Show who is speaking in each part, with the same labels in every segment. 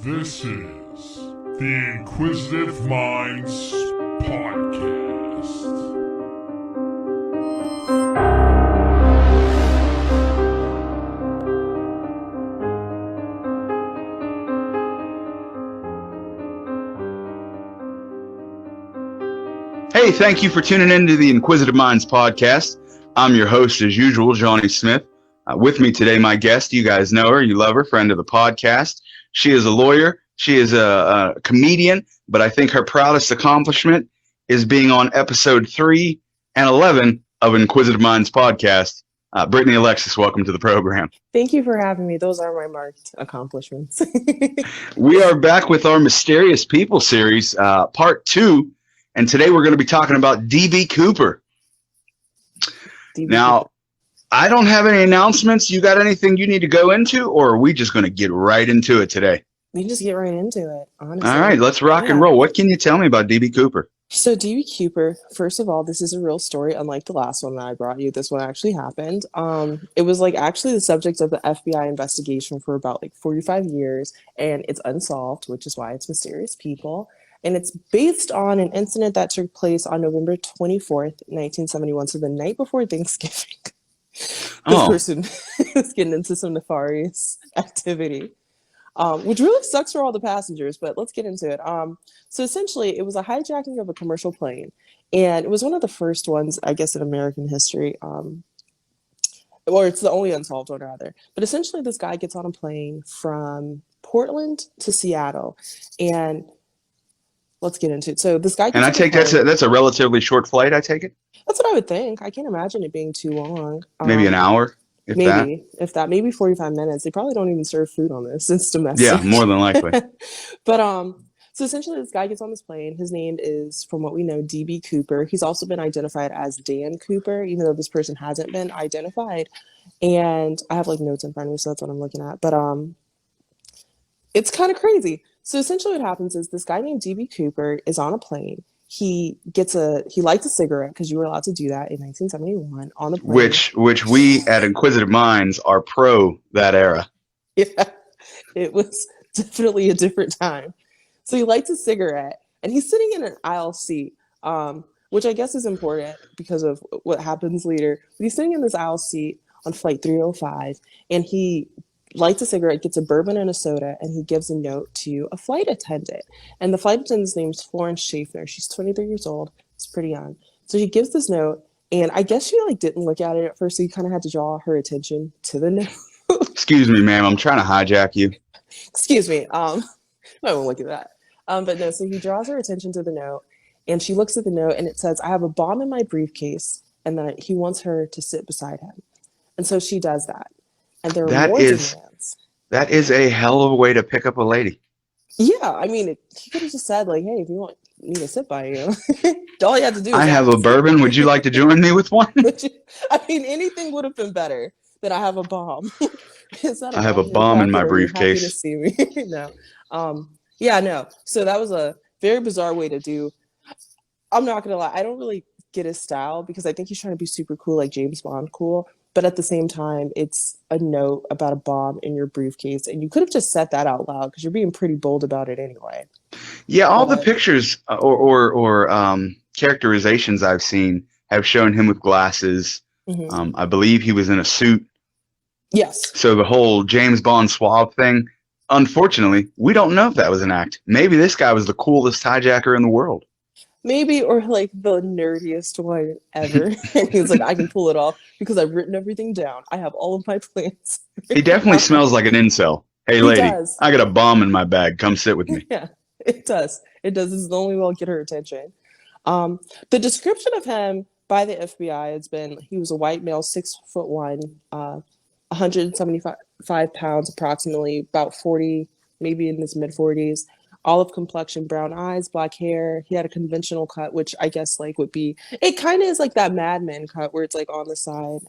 Speaker 1: This is the Inquisitive Minds Podcast.
Speaker 2: Hey, thank you for tuning in to the Inquisitive Minds Podcast. I'm your host, as usual, Johnny Smith. With me today, my guest, you guys know her, you love her, friend of the podcast. She is a lawyer. She is a comedian, but I think her proudest accomplishment is being on episode 3 and 11 of Inquisitive Minds Podcast. Brittany Alexis, welcome to the program.
Speaker 3: Thank you for having me. Those are my marked accomplishments.
Speaker 2: We are back with our Mysterious People series, part 2, and today we're going to be talking about D.B. Cooper. Now, I don't have any announcements. You got anything you need to go into, or are we just going to get right into it today?
Speaker 3: We can just get right into it, honestly.
Speaker 2: All right, let's rock and roll. What can you tell me about D.B. Cooper?
Speaker 3: So D.B. Cooper, first of all, this is a real story, unlike the last one that I brought you. This one actually happened. It was actually the subject of the FBI investigation for about 45 years, and it's unsolved, which is why it's Mysterious People. And it's based on an incident that took place on November 24th, 1971, so the night before Thanksgiving. This person is getting into some nefarious activity, which really sucks for all the passengers, but let's get into it. So essentially, it was a hijacking of a commercial plane, and it was one of the first ones, I guess, in American history, or it's the only unsolved one, rather. But essentially, this guy gets on a plane from Portland to Seattle, and let's get into it. So this guy gets
Speaker 2: and I take that's a relatively short flight, I take it?
Speaker 3: That's what I would think. I can't imagine it being too long.
Speaker 2: Maybe an hour, if
Speaker 3: maybe 45 minutes. They probably don't even serve food on this. It's domestic.
Speaker 2: Yeah, more than likely.
Speaker 3: But so essentially this guy gets on this plane. His name is, from what we know, D.B. Cooper. He's also been identified as Dan Cooper, even though this person hasn't been identified. And I have notes in front of me, so that's what I'm looking at. But it's kind of crazy. So essentially what happens is this guy named D.B. Cooper is on a plane. He lights a cigarette, because you were allowed to do that in 1971 on the plane.
Speaker 2: Which we at Inquisitive Minds are pro that era.
Speaker 3: Yeah, it was definitely a different time. So he lights a cigarette, and he's sitting in an aisle seat, which I guess is important because of what happens later. But he's sitting in this aisle seat on flight 305, and he lights a cigarette, gets a bourbon and a soda, and he gives a note to a flight attendant. And the flight attendant's name is Florence Schaffner. She's 23 years old. She's pretty young. So he gives this note, and I guess she didn't look at it at first, so he kind of had to draw her attention to the note.
Speaker 2: Excuse me, ma'am. I'm trying to hijack you.
Speaker 3: Excuse me. I won't look at that. But no, so he draws her attention to the note, and she looks at the note, and it says, "I have a bomb in my briefcase," and then he wants her to sit beside him. And so she does that. And there are more demands.
Speaker 2: That is a hell of a way to pick up a lady.
Speaker 3: Yeah, I mean, he could have just said, hey, if you want me to sit by you, all you have to do is
Speaker 2: I have a bourbon. Would you like to join me with one?
Speaker 3: I mean, anything would have been better than I have a bomb.
Speaker 2: I have a bomb in my briefcase.
Speaker 3: Happy to see me. No. Yeah, no. So that was a very bizarre way to do. I'm not going to lie. I don't really get his style, because I think he's trying to be super cool, like James Bond cool. But at the same time, it's a note about a bomb in your briefcase. And you could have just said that out loud, because you're being pretty bold about it anyway.
Speaker 2: Yeah, all the pictures or characterizations I've seen have shown him with glasses. Mm-hmm. I believe he was in a suit.
Speaker 3: Yes. So
Speaker 2: the whole James Bond suave thing, unfortunately, we don't know if that was an act. Maybe this guy was the coolest hijacker in the world.
Speaker 3: Maybe, or the nerdiest one ever. And he's like, I can pull it off because I've written everything down. I have all of my plans.
Speaker 2: He definitely smells like an incel. Hey, lady, I got a bomb in my bag. Come sit with me.
Speaker 3: Yeah, it does. It does. This is the only way I'll get her attention. The description of him by the FBI has been, he was a white male, 6'1", 175 pounds approximately, about 40, maybe in his mid-40s. Olive complexion, brown eyes, black hair. He had a conventional cut, which I guess would be, it kind of is like that Mad Men cut where it's on the side,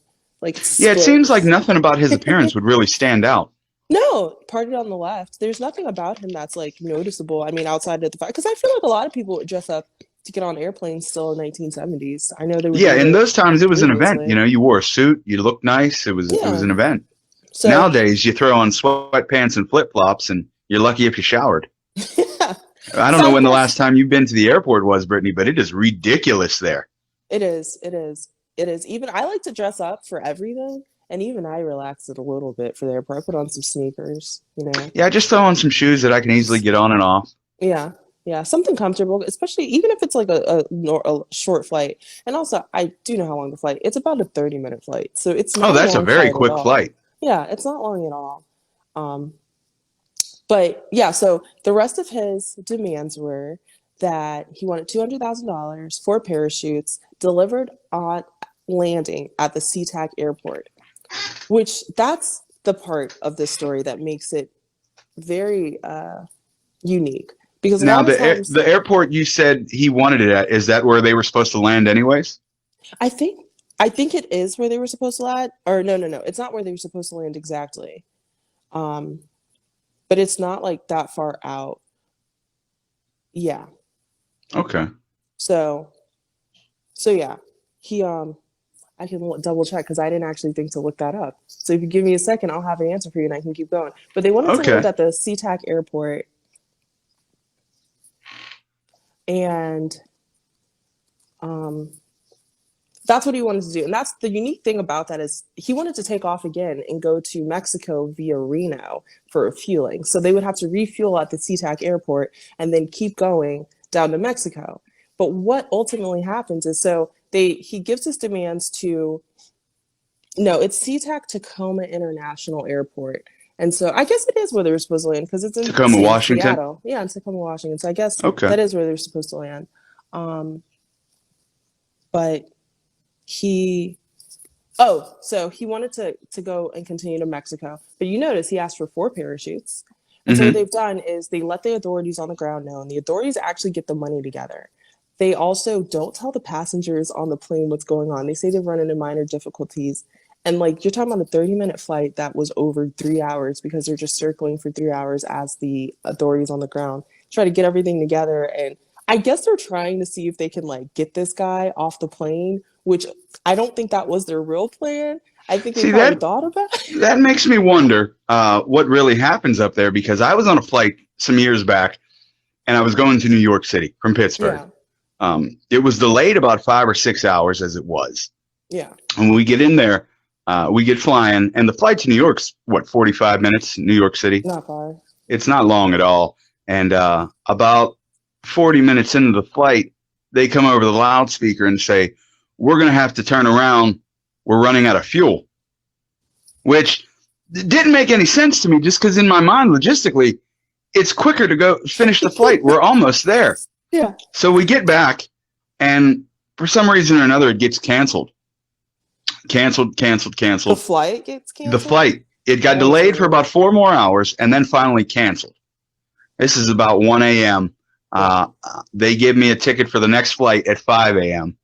Speaker 2: yeah, it seems like nothing about his appearance would really stand out.
Speaker 3: No, parted on the left. There's nothing about him that's noticeable. I mean, outside of the fact, because I feel like a lot of people would dress up to get on airplanes still in 1970s. I know there was.
Speaker 2: Yeah, in those times it was an event. You wore a suit, you looked nice. It was an event. So, nowadays, you throw on sweatpants and flip flops, and You're lucky if you showered.
Speaker 3: Yeah.
Speaker 2: I don't
Speaker 3: So
Speaker 2: know
Speaker 3: I
Speaker 2: when the
Speaker 3: guess
Speaker 2: last time you've been to the airport was, Brittany, but it is ridiculous there.
Speaker 3: it is. It is. It is. Even I like to dress up for everything, and even I relax it a little bit for the airport. I put on some sneakers, you know.
Speaker 2: Yeah, I just throw on some shoes that I can easily get on and off.
Speaker 3: Yeah, yeah, something comfortable, especially even if it's like a short flight. And also, I do know how long the flight. It's about a 30-minute flight, so it's
Speaker 2: Oh,
Speaker 3: not a
Speaker 2: that's a
Speaker 3: long
Speaker 2: very
Speaker 3: flight at
Speaker 2: quick
Speaker 3: all.
Speaker 2: flight.
Speaker 3: Yeah, it's not long at all. Um, but yeah, so the rest of his demands were that he wanted $200,000 for parachutes delivered on landing at the SeaTac airport, which that's the part of this story that makes it very unique because a
Speaker 2: Now,
Speaker 3: lot of times
Speaker 2: the airport you said he wanted it at, is that where they were supposed to land anyways?
Speaker 3: I think I think it is where they were supposed to land, or no, it's not where they were supposed to land exactly. Um, but it's not like that far out. Yeah.
Speaker 2: Okay.
Speaker 3: So so yeah, he I can double check because I didn't actually think to look that up. So if you give me a second, I'll have an answer for you and I can keep going. But they wanted to land
Speaker 2: Okay.
Speaker 3: at the SeaTac airport, and um, that's what he wanted to do. And that's the unique thing about that is he wanted to take off again and go to Mexico via Reno for refueling. So they would have to refuel at the SeaTac airport and then keep going down to Mexico. But what ultimately happens is he gives his demands to no, it's SeaTac Tacoma International Airport. And so I guess it is where they were supposed to land because it's in
Speaker 2: Tacoma, Washington.
Speaker 3: Seattle. Yeah, in Tacoma, Washington. So I guess
Speaker 2: Okay.
Speaker 3: that is where they're supposed to land. Um, but he so he wanted to go and continue to Mexico, but you notice he asked for 4 parachutes. And so what
Speaker 2: Mm-hmm.
Speaker 3: they've done is they let the authorities on the ground know, and the authorities actually get the money together. They also don't tell the passengers on the plane what's going on. They say they've run into minor difficulties, and like you're talking about a 30-minute flight that was over 3 hours because they're just circling for 3 hours as the authorities on the ground try to get everything together. And I guess they're trying to see if they can like get this guy off the plane, which I don't think that was their real plan. I think they
Speaker 2: See,
Speaker 3: probably thought about it.
Speaker 2: that makes me wonder what really happens up there, because I was on a flight some years back and I was going to New York City from Pittsburgh.
Speaker 3: Yeah,
Speaker 2: It was delayed about 5 or 6 hours as it was.
Speaker 3: yeah,
Speaker 2: And when we get in there, we get flying, and the flight to New York's, 45 minutes, New York City?
Speaker 3: not far.
Speaker 2: It's not long at all. And about 40 minutes into the flight, they come over the loudspeaker and say, "We're going to have to turn around. We're running out of fuel," which didn't make any sense to me, just because in my mind, logistically, it's quicker to go finish the flight. We're almost there.
Speaker 3: Yeah.
Speaker 2: So we get back, and for some reason or another, it gets canceled. Canceled.
Speaker 3: The flight gets
Speaker 2: The
Speaker 3: canceled?
Speaker 2: flight, it got
Speaker 3: Oh,
Speaker 2: delayed for
Speaker 3: dear.
Speaker 2: about 4 more hours and then finally canceled. This is about 1 a.m. They gave me a ticket for the next flight at 5 a.m.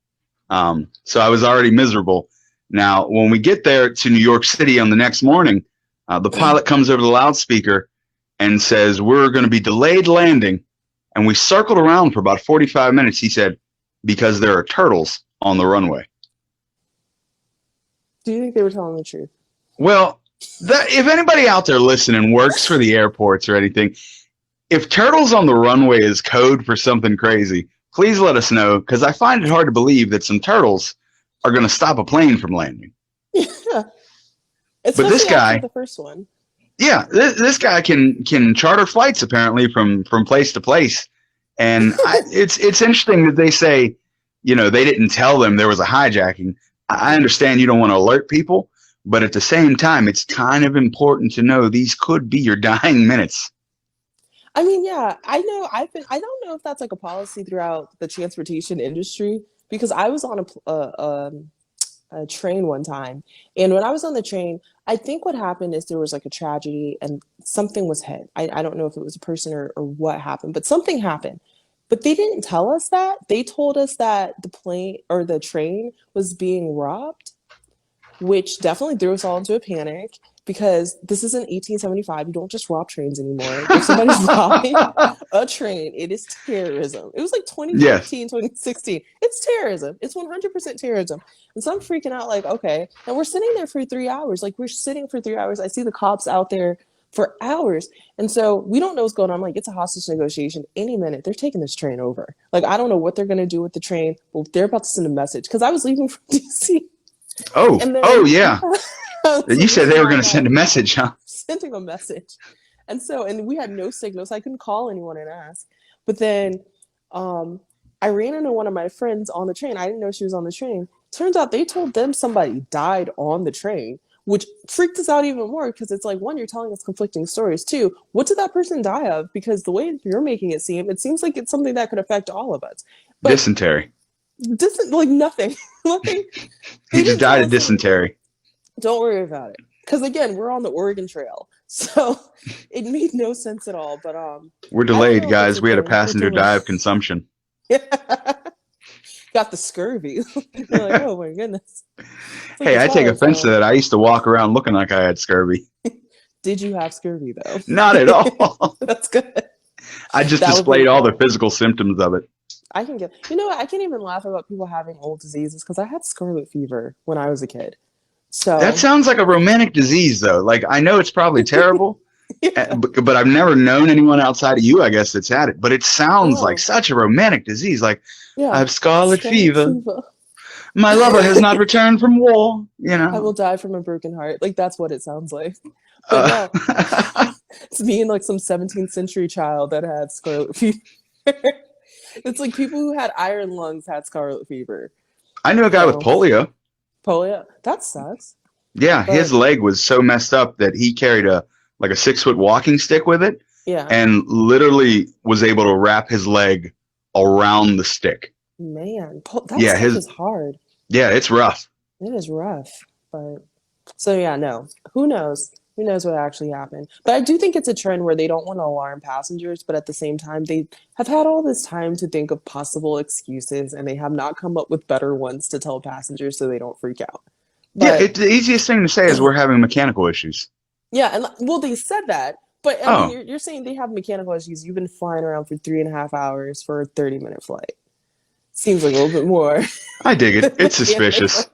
Speaker 2: So I was already miserable. Now, when we get there to New York City on the next morning, the pilot comes over the loudspeaker and says, "We're going to be delayed landing." And we circled around for about 45 minutes. He said, "Because there are turtles on the runway."
Speaker 3: Do you think they were telling the truth?
Speaker 2: Well, if anybody out there listening works for the airports or anything, if turtles on the runway is code for something crazy, please let us know, because I find it hard to believe that some turtles are going to stop a plane from landing.
Speaker 3: Yeah.
Speaker 2: But this
Speaker 3: Especially
Speaker 2: guy,
Speaker 3: after the first one.
Speaker 2: yeah, this guy can charter flights apparently from place to place, and it's interesting that they say, they didn't tell them there was a hijacking. I understand you don't want to alert people, but at the same time, it's kind of important to know these could be your dying minutes.
Speaker 3: I mean, yeah, I know. I don't know if that's like a policy throughout the transportation industry because I was on a train one time, and when I was on the train, I think what happened is there was like a tragedy and something was hit. I don't know if it was a person or what happened, but something happened. But they didn't tell us that. They told us that the plane or the train was being robbed, which definitely threw us all into a panic because this isn't 1875. You don't just rob trains anymore. If somebody's robbing a train, it is terrorism. It was like
Speaker 2: Yes.
Speaker 3: 2015, 2016. It's terrorism. It's 100% terrorism. And so I'm freaking out like, okay. And we're sitting there for 3 hours. Like we're sitting for 3 hours. I see the cops out there for hours. And so we don't know what's going on. I'm like, it's a hostage negotiation. Any minute, they're taking this train over. Like, I don't know what they're going to do with the train. Well, they're about to send a message because I was leaving from DC. And then,
Speaker 2: Yeah. You said they were going to send a message, huh?
Speaker 3: Sending a message. And we had no signal, so I couldn't call anyone and ask. But then I ran into one of my friends on the train. I didn't know she was on the train. Turns out they told them somebody died on the train, which freaked us out even more because it's like, one, you're telling us conflicting stories. Two, what did that person die of? Because the way you're making it seems like it's something that could affect all of us. But
Speaker 2: dysentery.
Speaker 3: Like nothing. Nothing.
Speaker 2: He just died of dysentery.
Speaker 3: Don't worry about it. Because again, we're on the Oregon Trail. So it made no sense at all. But
Speaker 2: we're delayed, guys. We had a passenger die of consumption.
Speaker 3: Got the scurvy. You're like, oh my goodness. Like,
Speaker 2: hey, I take offense to that. I used to walk around looking like I had scurvy.
Speaker 3: Did you have scurvy though?
Speaker 2: Not at all.
Speaker 3: That's good.
Speaker 2: I just displayed all the physical symptoms of it.
Speaker 3: I can get, you know what? I can't even laugh about people having old diseases because I had scarlet fever when I was a kid. So
Speaker 2: that sounds like a romantic disease, though. Like, I know it's probably terrible, but I've never known anyone outside of you, I guess, that's had it. But it sounds like such a romantic disease. Like, I have scarlet fever. My lover has not returned from war. You know,
Speaker 3: I will die from a broken heart. Like, that's what it sounds like. But no, it's me and like some 17th century child that had scarlet fever. It's like people who had iron lungs had scarlet fever.
Speaker 2: I knew a guy with polio.
Speaker 3: Polio? That sucks.
Speaker 2: Yeah, his leg was so messed up that he carried a 6-foot walking stick with it.
Speaker 3: Yeah.
Speaker 2: And literally was able to wrap his leg around the stick.
Speaker 3: Man, that stuff is hard.
Speaker 2: Yeah, it's rough.
Speaker 3: It is rough. But so yeah, no. Who knows? Who knows what actually happened? But I do think it's a trend where they don't want to alarm passengers, but at the same time, they have had all this time to think of possible excuses, and they have not come up with better ones to tell passengers so they don't freak out. But,
Speaker 2: the easiest thing to say is we're having mechanical issues.
Speaker 3: Yeah, and well, they said that, but I mean, you're saying they have mechanical issues. You've been flying around for 3.5 hours for a 30-minute flight. Seems like a little bit more.
Speaker 2: I dig it. It's suspicious.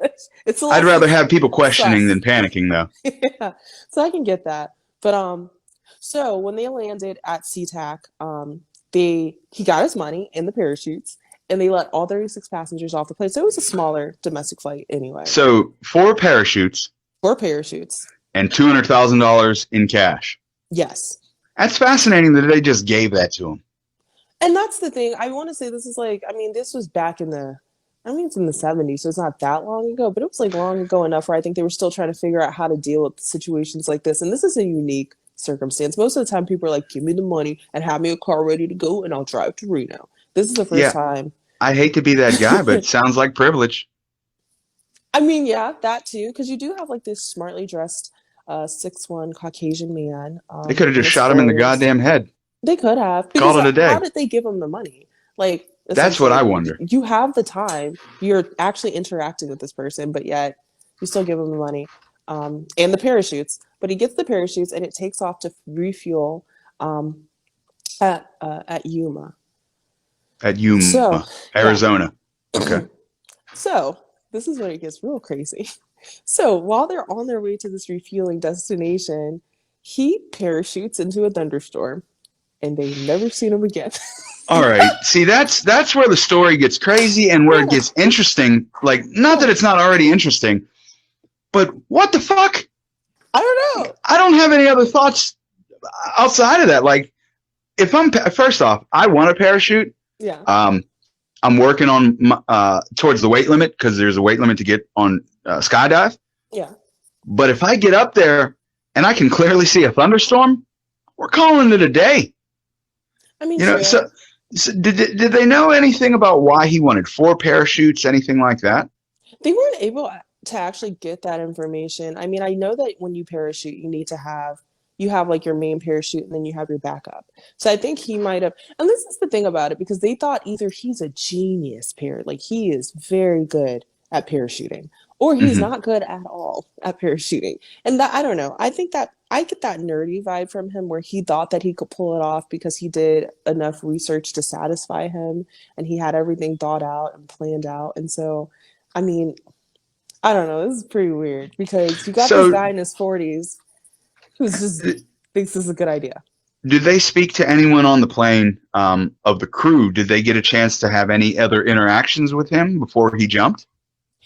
Speaker 2: I'd rather have people questioning than panicking, though.
Speaker 3: Yeah, so I can get that. But so when they landed at SeaTac, he got his money in the parachutes, and they let all 36 passengers off the plane. So it was a smaller domestic flight anyway.
Speaker 2: So 4 parachutes. 4 parachutes. And $200,000 in cash.
Speaker 3: Yes.
Speaker 2: That's fascinating that they just gave that to him.
Speaker 3: And that's the thing. I want to say this is this was back in it's in the 70s, so it's not that long ago, but it was like long ago enough where I think they were still trying to figure out how to deal with situations like this. And this is a unique circumstance. Most of the time people are like, give me the money and have me a car ready to go and I'll drive to Reno. This is the first time.
Speaker 2: I hate to be that guy, but it sounds like privilege.
Speaker 3: I mean, yeah, that too, because you do have like this smartly dressed 6'1" Caucasian man.
Speaker 2: They could have just shot him in the goddamn head.
Speaker 3: They could have.
Speaker 2: Called it a day.
Speaker 3: How did they give him the money? Like,
Speaker 2: that's what I wonder.
Speaker 3: You have the time. You're actually interacting with this person, but yet you still give him the money and the parachutes. But he gets the parachutes, and it takes off to refuel at Yuma.
Speaker 2: At Yuma, Arizona. Yeah. Okay.
Speaker 3: So this is where it gets real crazy. So while they're on their way to this refueling destination, he parachutes into a thunderstorm. And they've never seen him again.
Speaker 2: All right. See, that's where the story gets crazy and where it gets interesting. Like, not that it's not already interesting, but what the fuck?
Speaker 3: I don't know.
Speaker 2: I don't have any other thoughts outside of that. Like, first off, I want a parachute.
Speaker 3: Yeah.
Speaker 2: I'm working on towards the weight limit because there's a weight limit to get on skydive.
Speaker 3: Yeah.
Speaker 2: But if I get up there and I can clearly see a thunderstorm, we're calling it a day.
Speaker 3: I mean,
Speaker 2: so did they know anything about why he wanted 4 parachutes, anything like that?
Speaker 3: They weren't able to actually get that information. I mean, I know that when you parachute, you have like your main parachute and then you have your backup. So I think he might have, and this is the thing about it, because they thought either he's a genius like he is very good at parachuting, or he's not good at all at parachuting. And that, I don't know. I think that I get that nerdy vibe from him where he thought that he could pull it off because he did enough research to satisfy him and he had everything thought out and planned out. And so, I mean, I don't know. This is pretty weird because you got this guy in his 40s who's just thinks this is a good idea.
Speaker 2: Did they speak to anyone on the plane of the crew? Did they get a chance to have any other interactions with him before he jumped?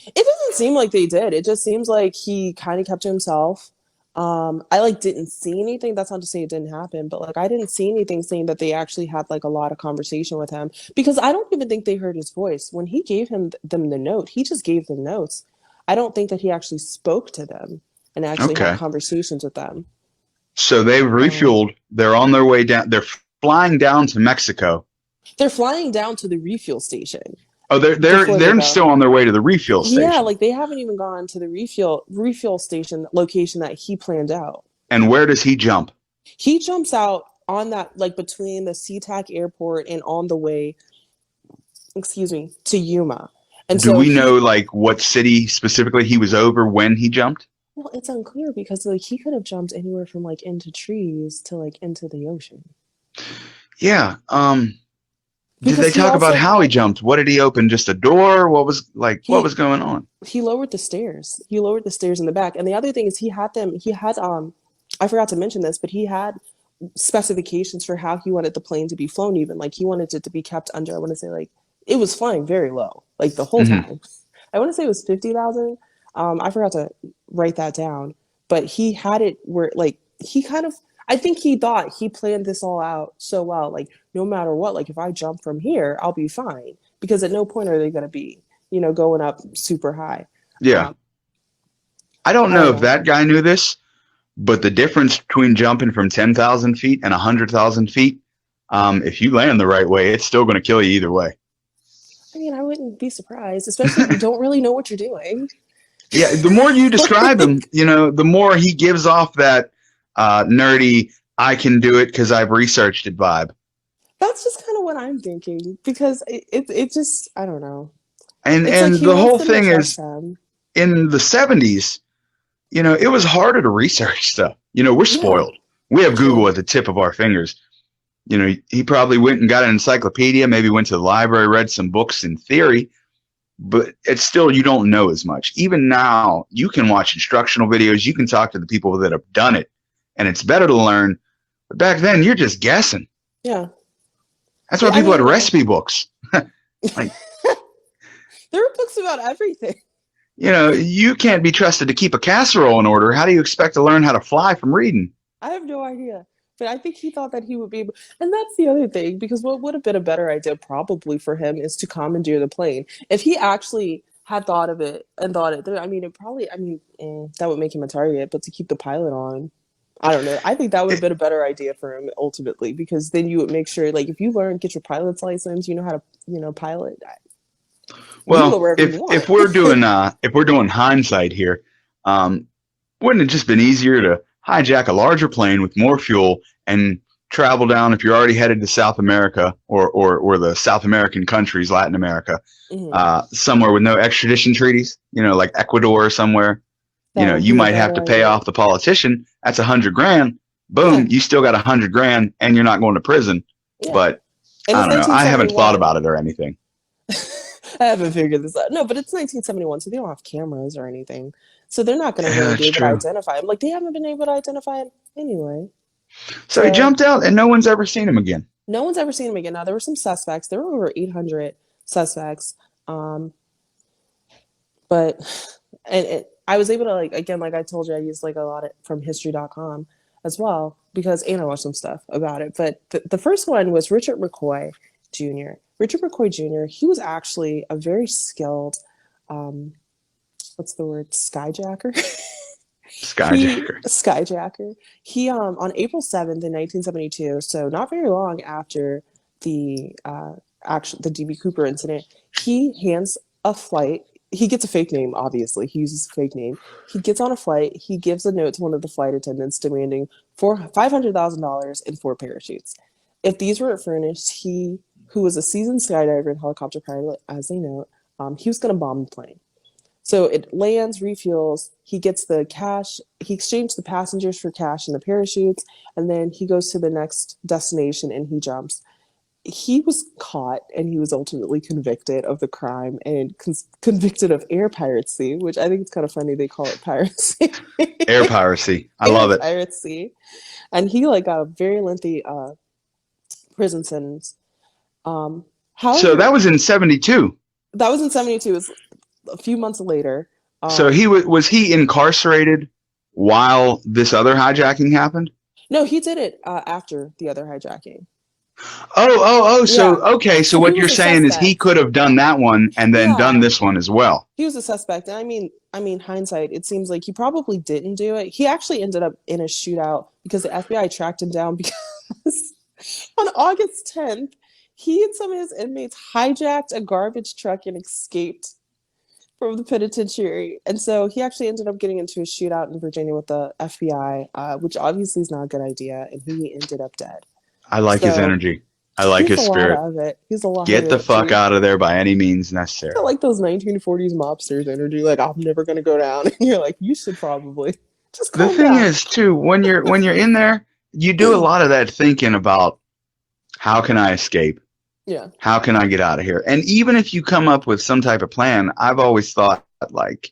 Speaker 3: It doesn't seem like they did. It just seems like he kind of kept to himself. I didn't see anything. That's not to say it didn't happen, but I didn't see anything saying that they actually had a lot of conversation with him, because I don't even think they heard his voice when he gave them the note. He just gave them notes. I don't think that he actually spoke to them and actually had conversations with them.
Speaker 2: So they've refueled. They're on their way down. They're flying down to Mexico.
Speaker 3: They're flying down to the refuel station.
Speaker 2: Oh, they're still on their way to the refuel station.
Speaker 3: Yeah, they haven't even gone to the refuel station location that he planned out.
Speaker 2: And where does he jump?
Speaker 3: He jumps out on that, between the SeaTac airport and on the way, to Yuma. And
Speaker 2: do we know what city specifically he was over when he jumped?
Speaker 3: Well, it's unclear because he could have jumped anywhere from into trees to into the ocean.
Speaker 2: Yeah. Did they talk about how he jumped? What did he open? Just a door? What was what was going on?
Speaker 3: He lowered the stairs. He lowered the stairs in the back. And the other thing is he had I forgot to mention this, but he had specifications for how he wanted the plane to be flown even. He wanted it to be kept under, I want to say it was flying very low, the whole time. I want to say it was 50,000. I forgot to write that down, but he had it where he kind of, I think he thought he planned this all out so well, no matter what, if I jump from here, I'll be fine, because at no point are they going to be, going up super high.
Speaker 2: Yeah. I don't know if that guy knew this, but the difference between jumping from 10,000 feet and 100,000 feet, if you land the right way, it's still going to kill you either way.
Speaker 3: I mean, I wouldn't be surprised, especially if you don't really know what you're doing.
Speaker 2: Yeah, the more you describe him, the more he gives off that nerdy, I can do it because I've researched it vibe.
Speaker 3: That's just kind of what I'm thinking, because it just, I don't know.
Speaker 2: And the whole thing is, in the 70s, it was harder to research stuff. We're spoiled. We have Google at the tip of our fingers. He probably went and got an encyclopedia, maybe went to the library, read some books in theory, but it's still, you don't know as much. Even now, you can watch instructional videos. You can talk to the people that have done it, and it's better to learn. But back then, you're just guessing.
Speaker 3: Yeah.
Speaker 2: That's why people had recipe books.
Speaker 3: There were books about everything.
Speaker 2: You can't be trusted to keep a casserole in order. How do you expect to learn how to fly from reading?
Speaker 3: I have no idea. But I think he thought that he would be able, and that's the other thing, because what would have been a better idea probably for him is to commandeer the plane. If he actually had thought of it and thought it, that would make him a target, but to keep the pilot on, I don't know. I think that would have been a better idea for him ultimately, because then you would make sure, if you get your pilot's license, you know how to, pilot.
Speaker 2: Well, if we're doing hindsight here, wouldn't it just been easier to hijack a larger plane with more fuel and travel down, if you're already headed to South America or the South American countries, Latin America, somewhere with no extradition treaties, like Ecuador or somewhere, you might have to pay off the politician. That's $100,000. Boom. You still got $100,000 and you're not going to prison. Yeah. But I don't know. I haven't thought about it or anything.
Speaker 3: I haven't figured this out. No, but it's 1971, so they don't have cameras or anything. So they're not going to really be able to identify him. They haven't been able to identify him anyway.
Speaker 2: So he jumped out, and no one's ever seen him again.
Speaker 3: No one's ever seen him again. Now, there were some suspects. There were over 800 suspects. But I was able to, again, I told you, I used, a lot from history.com as well, and I watched some stuff about it. But the first one was Richard McCoy Jr. Richard McCoy Jr., he was actually a very skilled, what's the word, skyjacker? Skyjacker. He, on April 7th in 1972, so not very long after the D.B. Cooper incident, he hands a flight. He gets a fake name, obviously. He uses a fake name. He gets on a flight. He gives a note to one of the flight attendants demanding $500,000 and 4 parachutes. If these weren't furnished, he, who was a seasoned skydiver and helicopter pilot, as they know, he was going to bomb the plane. So it lands, refuels, he gets the cash, he exchanged the passengers for cash and the parachutes, and then he goes to the next destination and he jumps. he was caught and he was ultimately convicted of the crime and convicted of air piracy, which I think it's kind of funny they call it piracy.
Speaker 2: Air piracy. I
Speaker 3: Air
Speaker 2: love it.
Speaker 3: piracy. And he like got a very lengthy prison sentence. However,
Speaker 2: So that was in 72.
Speaker 3: that was in 72. It was a few months later.
Speaker 2: So he was he incarcerated while this other hijacking happened?
Speaker 3: No, he did it after the other hijacking.
Speaker 2: So,
Speaker 3: Yeah.
Speaker 2: okay. So
Speaker 3: So
Speaker 2: what
Speaker 3: he
Speaker 2: you're
Speaker 3: was a
Speaker 2: saying is he
Speaker 3: suspect.
Speaker 2: could have done that one and then
Speaker 3: Yeah.
Speaker 2: done this one as well.
Speaker 3: He was a suspect. And I mean, hindsight, it seems like he probably didn't do it. He actually ended up in a shootout because the FBI tracked him down because on August 10th, he and some of his inmates hijacked a garbage truck and escaped from the penitentiary. And so he actually ended up getting into a shootout in Virginia with the FBI, which obviously is not a good idea. And he ended up dead.
Speaker 2: I like his
Speaker 3: So
Speaker 2: energy. I like his
Speaker 3: he's a
Speaker 2: spirit.
Speaker 3: lot of it. He's a lot
Speaker 2: Get
Speaker 3: of
Speaker 2: the
Speaker 3: it.
Speaker 2: fuck
Speaker 3: Dude.
Speaker 2: out of there by any means necessary.
Speaker 3: I like those 1940s mobsters energy. Like, I'm never going to go down. And you're like, you should probably just
Speaker 2: The
Speaker 3: calm
Speaker 2: thing
Speaker 3: down.
Speaker 2: is, too, when you're in there, you do a lot of that thinking about how can I escape?
Speaker 3: Yeah.
Speaker 2: How can I get out of here? And even if you come up with some type of plan, I've always thought like,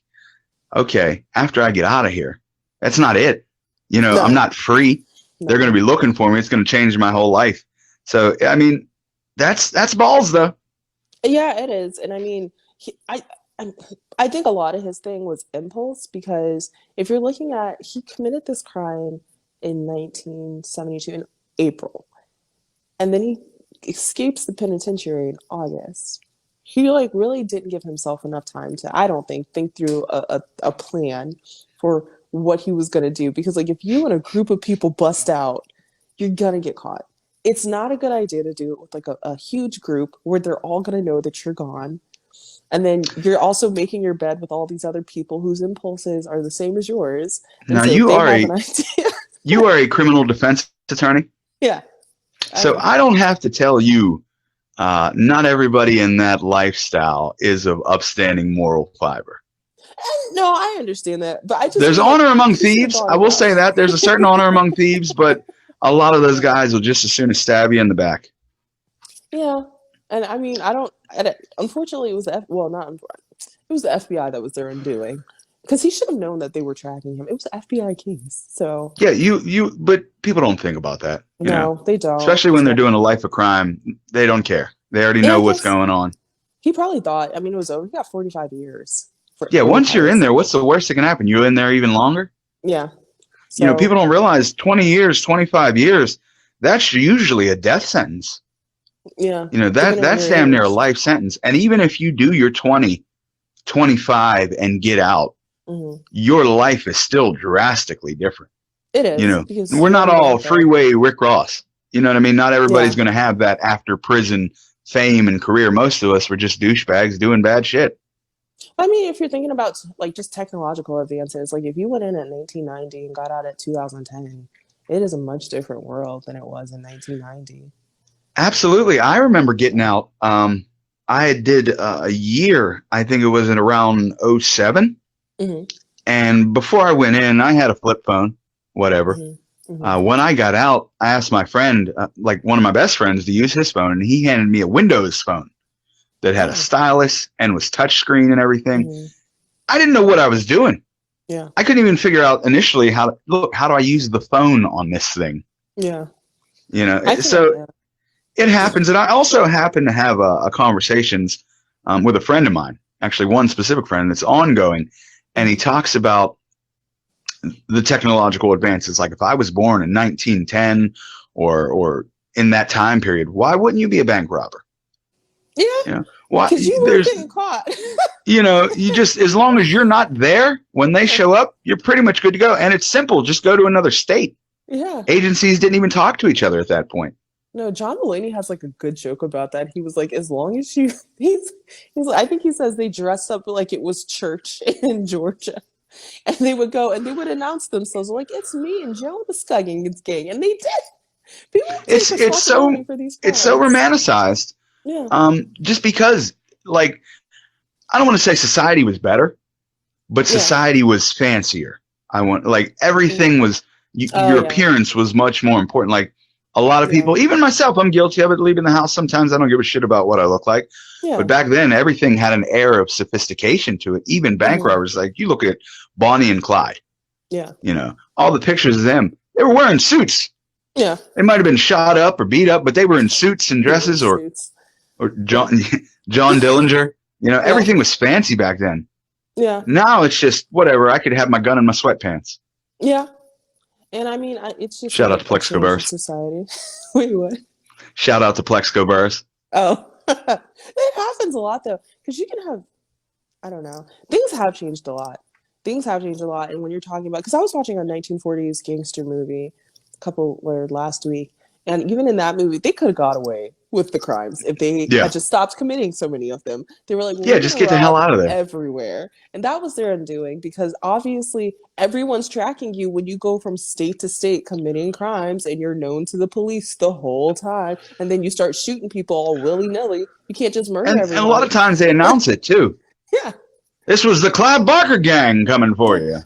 Speaker 2: okay, after I get out of here, that's not it. You know,
Speaker 3: No.
Speaker 2: I'm not free.
Speaker 3: No.
Speaker 2: They're going to be looking for me. It's going to change my whole life. So, I mean, that's balls though.
Speaker 3: Yeah, it is. And I mean, I think a lot of his thing was impulse because if you're looking at, he committed this crime in 1972 in April. And then he escapes the penitentiary in August. He like really didn't give himself enough time to, I don't think through a plan for what he was going to do. Because like if you and a group of people bust out, you're going to get caught. It's not a good idea to do it with like a huge group where they're all going to know that you're gone. And then you're also making your bed with all these other people whose impulses are the same as yours. And
Speaker 2: Now
Speaker 3: so
Speaker 2: you
Speaker 3: they
Speaker 2: are
Speaker 3: have an idea.
Speaker 2: you are a criminal defense attorney.
Speaker 3: Yeah.
Speaker 2: So I don't have to tell you, not everybody in that lifestyle is of upstanding moral fiber.
Speaker 3: No, I understand that. But I just
Speaker 2: There's
Speaker 3: feel
Speaker 2: honor
Speaker 3: like
Speaker 2: among
Speaker 3: he should have
Speaker 2: thieves.
Speaker 3: thought
Speaker 2: I will
Speaker 3: about
Speaker 2: say
Speaker 3: it.
Speaker 2: that there's a certain honor among thieves, but a lot of those guys will just as soon as stab you in the back.
Speaker 3: Yeah. And I mean, unfortunately, it was it was the FBI that was their undoing. Because he should have known that they were tracking him. It was an FBI case. So
Speaker 2: Yeah, but people don't think about that. You know,
Speaker 3: no, they don't.
Speaker 2: especially when they're doing a life of crime, they don't care. They already know what's going on.
Speaker 3: He probably thought, I mean, it was over. He got 45 years.
Speaker 2: Yeah, once you're in there, what's the worst that can happen? You're in there even longer?
Speaker 3: Yeah. So,
Speaker 2: You know, people don't realize 20 years, 25 years, that's usually a death sentence.
Speaker 3: yeah.
Speaker 2: You know, that's damn near a life sentence. And even if you do your 20, 25 and get out, your life is still drastically different.
Speaker 3: It is.
Speaker 2: You know,
Speaker 3: because
Speaker 2: we're not all freeway Rick Ross. You know what I mean? Not everybody's going to have that after prison fame and career. Most of us were just douchebags doing bad shit.
Speaker 3: I mean, if you're thinking about like just technological advances, like if you went in at 1990 and got out at 2010, it is a much different world than it was in 1990.
Speaker 2: Absolutely. I remember getting out. I did a year, I think it was in around 07. And before I went in, I had a flip phone, whatever. When I got out, I asked my friend, like one of my best friends, to use his phone, and he handed me a Windows phone that had a stylus and was touchscreen and everything. I didn't know what I was doing.
Speaker 3: Yeah.
Speaker 2: I couldn't even figure out initially how do I use the phone on this thing?
Speaker 3: Yeah.
Speaker 2: You know, so it happens. And I also happen to have a conversations with a friend of mine, actually one specific friend that's ongoing. And he talks about the technological advances. Like if I was born in 1910 or in that time period, why wouldn't you be a bank robber?
Speaker 3: Yeah.
Speaker 2: You know, why?
Speaker 3: Because you were getting caught.
Speaker 2: You know, you just, as long as you're not there when they show up, you're pretty much good to go. And it's simple. Just go to another state.
Speaker 3: Yeah.
Speaker 2: Agencies didn't even talk to each other at that point.
Speaker 3: No, John Mulaney has like a good joke about that. He was like, as long as I think he says they dressed up like it was church in Georgia. And they would go and they would announce themselves like, it's me and Joe the Scuggins gang. And they did. People
Speaker 2: It's so romanticized.
Speaker 3: Yeah.
Speaker 2: Just because, like, I don't want to say society was better, but society was fancier. Everything was, your appearance was much more important. Like, A lot of
Speaker 3: Yeah.
Speaker 2: people, even myself, I'm guilty of it, leaving the house. Sometimes I don't give a shit about what I look like.
Speaker 3: Yeah.
Speaker 2: But back then, everything had an air of sophistication to it. Even bank robbers, like you look at Bonnie and Clyde,
Speaker 3: Yeah.
Speaker 2: you know, all the pictures of them, they were wearing suits.
Speaker 3: Yeah.
Speaker 2: They might have been shot up or beat up, but they were in suits and dresses, or John Dillinger. You know, everything was fancy back then.
Speaker 3: Yeah.
Speaker 2: Now it's just whatever. I could have my gun in my sweatpants.
Speaker 3: Yeah. And I mean, it's just
Speaker 2: Shout out to Plexico Burrs.
Speaker 3: Society. Wait, what?
Speaker 2: Shout out to Plexico Burrs.
Speaker 3: Oh, it happens a lot though, because you can have, I don't know, things have changed a lot. And when you're talking about, because I was watching a 1940s gangster movie last week, and even in that movie, they could have got away with the crimes if they had just stopped committing so many of them. They were like,
Speaker 2: just get the hell out of there.
Speaker 3: Everywhere. And that was their undoing, because obviously everyone's tracking you when you go from state to state committing crimes, and you're known to the police the whole time. And then you start shooting people all willy-nilly. You can't just murder everyone.
Speaker 2: And a lot of times they announce it too.
Speaker 3: Yeah.
Speaker 2: This was the Clive Barker gang coming for you.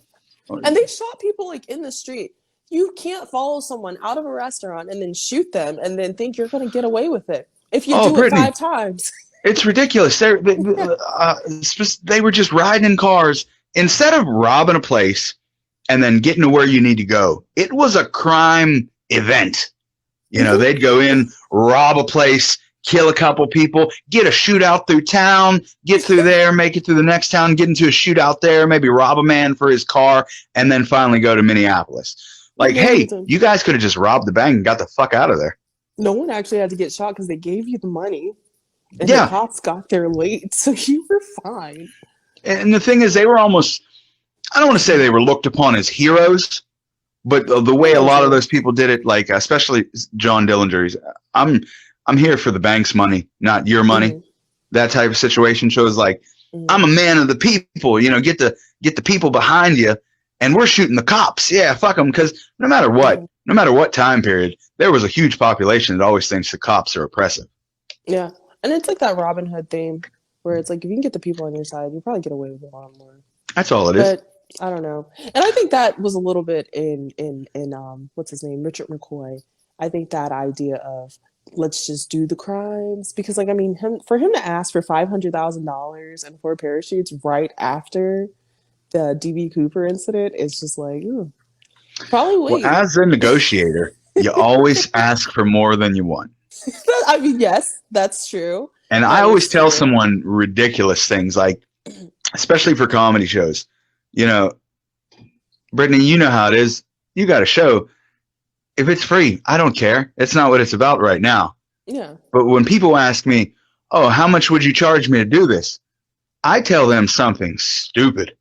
Speaker 3: And they shot people like in the street. You can't follow someone out of a restaurant and then shoot them and then think you're going to get away with it if you do
Speaker 2: Brittany,
Speaker 3: it 5 times.
Speaker 2: It's ridiculous. They were just riding in cars. Instead of robbing a place and then getting to where you need to go, it was a crime event. You know, they'd go in, rob a place, kill a couple people, get a shootout through town, get through there, make it through the next town, get into a shootout there, maybe rob a man for his car, and then finally go to Minneapolis. Like, hey, you guys could have just robbed the bank and got the fuck out of there.
Speaker 3: No one actually had to get shot because they gave you the money. And the cops got there late, so you were fine.
Speaker 2: And the thing is, they were almost, I don't want to say they were looked upon as heroes, but the way a lot of those people did it, like especially John Dillinger, I'm here for the bank's money, not your money. Mm-hmm. That type of situation shows like, I'm a man of the people, you know, get the people behind you. And we're shooting the cops. Yeah, fuck them. Because no matter what time period, there was a huge population that always thinks the cops are oppressive.
Speaker 3: Yeah. And it's like that Robin Hood theme where it's like, if you can get the people on your side, you probably get away with a lot more.
Speaker 2: That's all it is.
Speaker 3: But I don't know. And I think that was a little bit in what's his name? Richard McCoy. I think that idea of let's just do the crimes, because like, I mean, for him to ask for $500,000 and 4 parachutes right after the DB Cooper incident is just like, ooh, probably wait.
Speaker 2: Well, as a negotiator, you always ask for more than you want.
Speaker 3: I mean, yes, that's true.
Speaker 2: And I always tell someone ridiculous things, like, especially for comedy shows. You know, Brittany, you know how it is. You got a show. If it's free, I don't care. It's not what it's about right now.
Speaker 3: Yeah.
Speaker 2: But when people ask me, oh, how much would you charge me to do this? I tell them something stupid.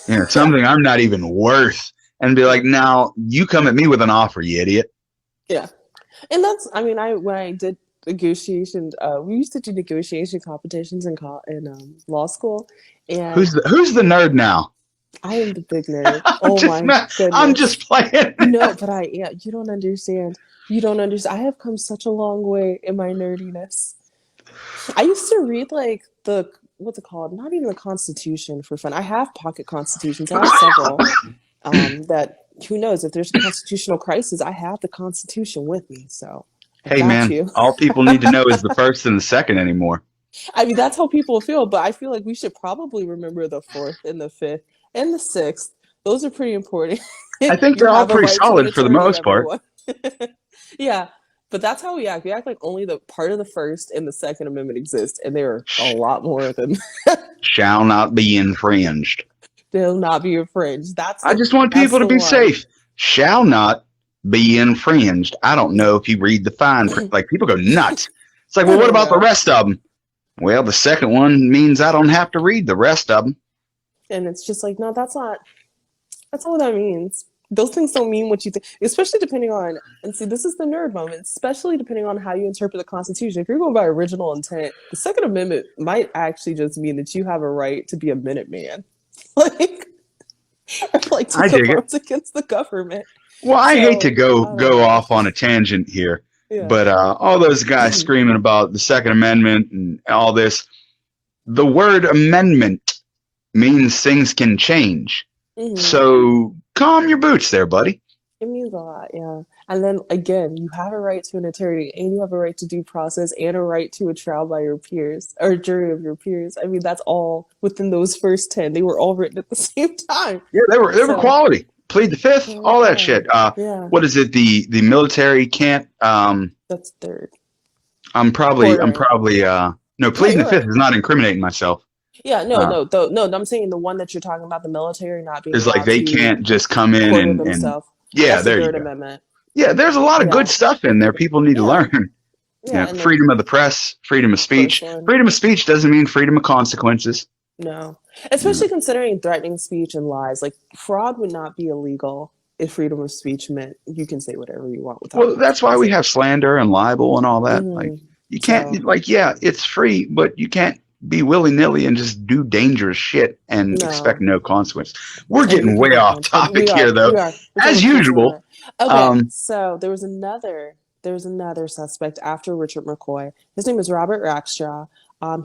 Speaker 2: You know, something I'm not even worth, and be like, now you come at me with an offer, you idiot.
Speaker 3: Yeah. And that's, I mean, when I did negotiations, we used to do negotiation competitions in law school. And
Speaker 2: who's the nerd now?
Speaker 3: I am the big nerd. Oh my goodness.
Speaker 2: I'm just playing.
Speaker 3: No, but I am. You don't understand. I have come such a long way in my nerdiness. I used to read like what's it called? Not even the Constitution for fun. I have pocket constitutions. I have several. That who knows, if there's a constitutional crisis, I have the Constitution with me. So
Speaker 2: hey man, all people need to know is the first and the second anymore.
Speaker 3: I mean, that's how people feel, but I feel like we should probably remember the 4th and the 5th and the 6th. Those are pretty important.
Speaker 2: I think they're all pretty solid for the most part.
Speaker 3: Yeah. But that's how we act. We act like only the part of the First and the Second Amendment exist, and there are a lot more than
Speaker 2: shall not be infringed.
Speaker 3: They'll not be infringed.
Speaker 2: I just want people to be safe. Shall not be infringed. I don't know if you read the fine print. Like, people go nuts. It's like, well, what about the rest of them? Well, the second one means I don't have to read the rest of them.
Speaker 3: And it's just like, no, that's not what that means. Those things don't mean what you think, especially depending on, and see, this is the nerd moment, especially depending on how you interpret the Constitution. If you're going by original intent, the Second Amendment might actually just mean that you have a right to be a Minuteman. Like to go arms against the government.
Speaker 2: Well, I hate to go off on a tangent here, but all those guys screaming about the Second Amendment and all this, the word amendment means things can change. Mm-hmm. So calm your boots there, buddy.
Speaker 3: It means a lot, yeah. And then again, you have a right to an attorney, and you have a right to due process, and a right to a trial by your peers or jury of your peers. I mean, that's all within those first 10. They were all written at the same time.
Speaker 2: Yeah, they were
Speaker 3: So,
Speaker 2: quality. Plead the fifth, all that
Speaker 3: yeah,
Speaker 2: shit.
Speaker 3: yeah,
Speaker 2: What is it? The military can't.
Speaker 3: that's third.
Speaker 2: I'm
Speaker 3: Quarter.
Speaker 2: probably. No,
Speaker 3: No,
Speaker 2: pleading
Speaker 3: you're
Speaker 2: the fifth
Speaker 3: right.
Speaker 2: is not incriminating myself.
Speaker 3: Yeah, no,
Speaker 2: Uh,
Speaker 3: no, no. I'm saying the one that you're talking about, the military not being
Speaker 2: is like
Speaker 3: allowed
Speaker 2: they
Speaker 3: to
Speaker 2: can't just come in
Speaker 3: quarter
Speaker 2: and
Speaker 3: themselves.
Speaker 2: yeah,
Speaker 3: That's the
Speaker 2: there you
Speaker 3: Third
Speaker 2: go.
Speaker 3: Amendment.
Speaker 2: Yeah, there's a lot of good
Speaker 3: Yeah,
Speaker 2: stuff in there. People need to
Speaker 3: yeah,
Speaker 2: learn.
Speaker 3: yeah. And then
Speaker 2: Freedom of the press, freedom of
Speaker 3: first
Speaker 2: speech.
Speaker 3: one.
Speaker 2: Freedom of speech doesn't mean freedom of consequences.
Speaker 3: No,
Speaker 2: Yeah.
Speaker 3: especially considering threatening speech and lies. Like fraud would not be illegal if freedom of speech meant you can say whatever you want without
Speaker 2: Well, that's why we
Speaker 3: consequences.
Speaker 2: have slander and libel and all that. Like you
Speaker 3: So
Speaker 2: can't like yeah, it's free, but you can't be willy-nilly and just do dangerous shit and expect
Speaker 3: no,
Speaker 2: no consequence. We're
Speaker 3: and
Speaker 2: getting
Speaker 3: give
Speaker 2: way
Speaker 3: people
Speaker 2: off
Speaker 3: consequence.
Speaker 2: topic here though.
Speaker 3: We are. We're talking
Speaker 2: As
Speaker 3: about First
Speaker 2: usual.
Speaker 3: Amendment. Okay,
Speaker 2: Um
Speaker 3: so there was another suspect after Richard McCoy. His name is Robert Rackstraw.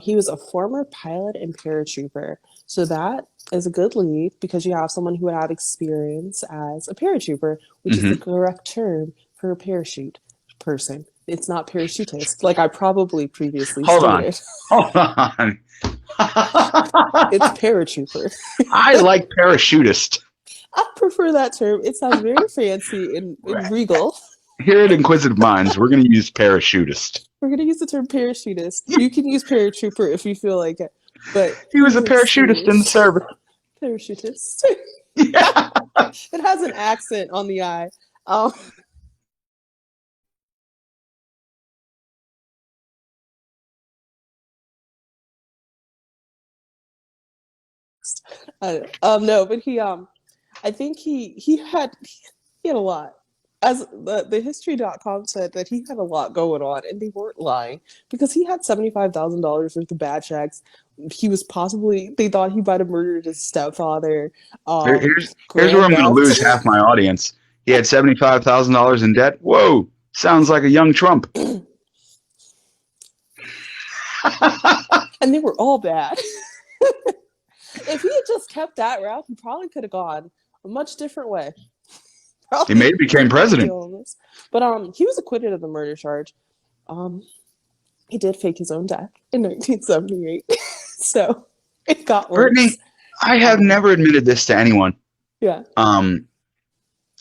Speaker 3: He was a former pilot and paratrooper. So that is a good lead because you have someone who would have experience as a paratrooper, which is the
Speaker 2: mhm.
Speaker 3: correct term for a parachute person. It's not parachutist, like I probably previously
Speaker 2: Hold on.
Speaker 3: stated.
Speaker 2: Hold on.
Speaker 3: It's paratrooper.
Speaker 2: I like parachutist.
Speaker 3: I prefer that term. It sounds very fancy and regal.
Speaker 2: Here at Inquisitive Minds, we're going to use parachutist.
Speaker 3: We're going to use the term parachutist. You can use paratrooper if you feel like it, but
Speaker 2: He was
Speaker 3: he's
Speaker 2: a parachutist in the
Speaker 3: experienced.
Speaker 2: service.
Speaker 3: Parachutist.
Speaker 2: Yeah.
Speaker 3: It has an accent on the I. Um, no, but I think he had a lot. As the history.com said that he had a lot going on, and they weren't lying because he had $75,000 worth of bad checks. He was possibly they thought he might have murdered his stepfather.
Speaker 2: Here-
Speaker 3: Um,
Speaker 2: Here's here's where
Speaker 3: grand
Speaker 2: I'm going to
Speaker 3: theft.
Speaker 2: lose half my audience. He had $75,000 in debt. Whoa, sounds like a young Trump.
Speaker 3: And they were all bad. If he had just kept that route, he probably could have gone a much different way.
Speaker 2: He
Speaker 3: Probably
Speaker 2: maybe became
Speaker 3: didn't have to
Speaker 2: president.
Speaker 3: deal with this. But he was acquitted of the murder charge. Um, he did fake his own death in 1978, so it got worse.
Speaker 2: Brittany, I have
Speaker 3: Um,
Speaker 2: never admitted this to anyone.
Speaker 3: yeah,
Speaker 2: Um,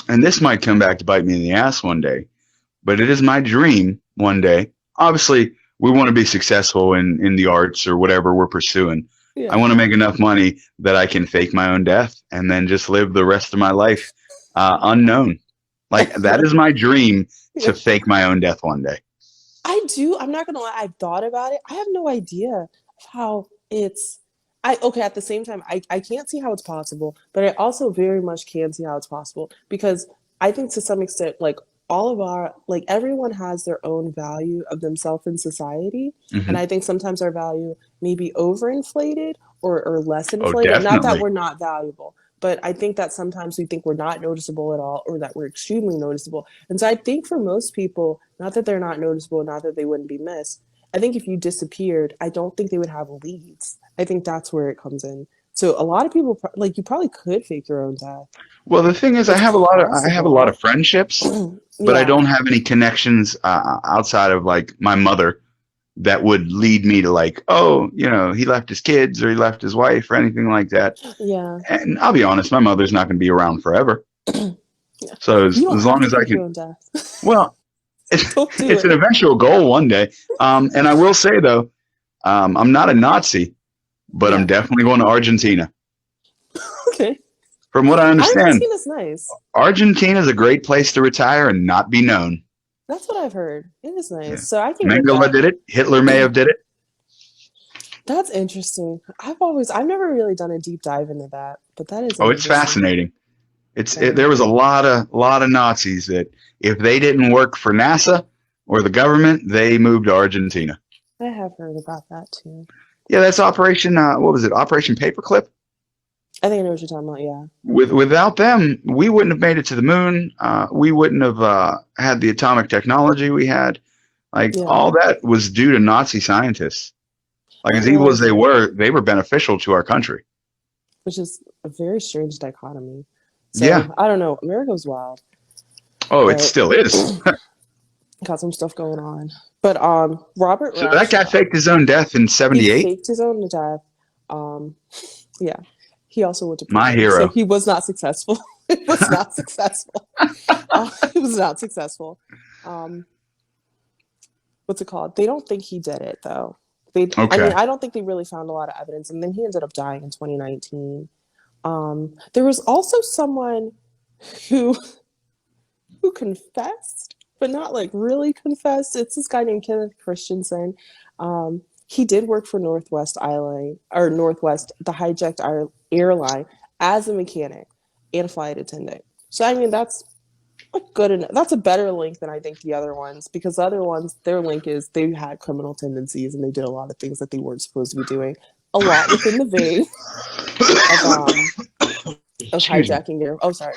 Speaker 2: and this might come back to bite me in the ass one day, but it is my dream one day. Obviously, we want to be successful in the arts or whatever we're pursuing. I
Speaker 3: yeah.
Speaker 2: want to make enough money that I can fake my own death and then just live the rest of my life unknown. Like that is my dream to
Speaker 3: Yeah.
Speaker 2: fake my own death one day.
Speaker 3: I do. I'm not gonna lie. I've thought about it. I have no idea of how it's. I okay. At the same time, I can't see how it's possible, but I also very much can see how it's possible because I think to some extent, like all of our like everyone has their own value of themselves in society, and
Speaker 2: Hmm.
Speaker 3: I think sometimes our value may be overinflated or less
Speaker 2: Oh,
Speaker 3: inflated. Not that
Speaker 2: definitely.
Speaker 3: we're not valuable, but I think that sometimes we think we're not noticeable at all, or that we're extremely noticeable. And so I think for most people, not that they're not noticeable, not that they wouldn't be missed. I think if you disappeared, I don't think they would have leads. I think that's where it comes in. So a lot of people, like you probably could fake your own death.
Speaker 2: Well, the thing is,
Speaker 3: It's
Speaker 2: I have a lot of
Speaker 3: possible.
Speaker 2: friendships, but I
Speaker 3: Yeah,
Speaker 2: don't have any connections outside of like my mother that would lead me to like, oh, he left his kids or he left his wife or anything like that.
Speaker 3: yeah,
Speaker 2: And I'll be honest, my mother's not going to be around forever.
Speaker 3: yeah.
Speaker 2: So
Speaker 3: You don't
Speaker 2: as
Speaker 3: have
Speaker 2: long
Speaker 3: to
Speaker 2: as I
Speaker 3: fake
Speaker 2: can,
Speaker 3: your own death.
Speaker 2: well, it's,
Speaker 3: Don't do
Speaker 2: it's an
Speaker 3: it.
Speaker 2: eventual goal one day. And I will say though, I'm not a Nazi, but I'm
Speaker 3: Yeah.
Speaker 2: definitely going to Argentina.
Speaker 3: Okay.
Speaker 2: From what I understand,
Speaker 3: Argentina's nice.
Speaker 2: Argentina is a great place to retire and not be known.
Speaker 3: That's what I've heard. It is
Speaker 2: Yeah.
Speaker 3: nice. So I can get
Speaker 2: Mengele
Speaker 3: that.
Speaker 2: did it. Hitler may have did it.
Speaker 3: That's interesting. I've never really done a deep dive into that, but that is
Speaker 2: Oh, it's
Speaker 3: interesting.
Speaker 2: fascinating.
Speaker 3: Yeah,
Speaker 2: There was a lot of Nazis that if they didn't work for NASA or the government, they moved to Argentina.
Speaker 3: I have heard about that too.
Speaker 2: Yeah, that's Operation. What was it? Operation Paperclip.
Speaker 3: I think I know what you're talking about. Yeah.
Speaker 2: Without them, we wouldn't have made it to the moon. We wouldn't have had the atomic technology we had. Like
Speaker 3: Yeah.
Speaker 2: all that was due to Nazi scientists.
Speaker 3: I
Speaker 2: Like as
Speaker 3: didn't
Speaker 2: evil as
Speaker 3: realize that,
Speaker 2: they were beneficial to our country.
Speaker 3: which is a very strange dichotomy.
Speaker 2: Yeah.
Speaker 3: So I don't know. America's wild.
Speaker 2: Oh, it
Speaker 3: But
Speaker 2: still is.
Speaker 3: got some stuff going on. But Robert
Speaker 2: So that
Speaker 3: Rush,
Speaker 2: guy faked his own death in
Speaker 3: he
Speaker 2: '78.
Speaker 3: faked his own death. Um, yeah, he also went to
Speaker 2: My
Speaker 3: prison, so
Speaker 2: hero.
Speaker 3: he was not successful. It was not successful. It was not successful. What's it called? They don't think he did it though. I mean,
Speaker 2: Okay.
Speaker 3: I don't think they really found a lot of evidence, and then he ended up dying in 2019. There was also someone who confessed, but not like really confessed. It's this guy named Kenneth Christensen. He did work for Northwest, the hijacked airline, as a mechanic and flight attendant. So I mean, that's good enough. That's a better link than I think the other ones, because the other ones, their link is they had criminal tendencies and they did a lot of things that they weren't supposed to be doing. A lot within the vein of
Speaker 2: Excuse me.
Speaker 3: hijacking air. Oh, sorry.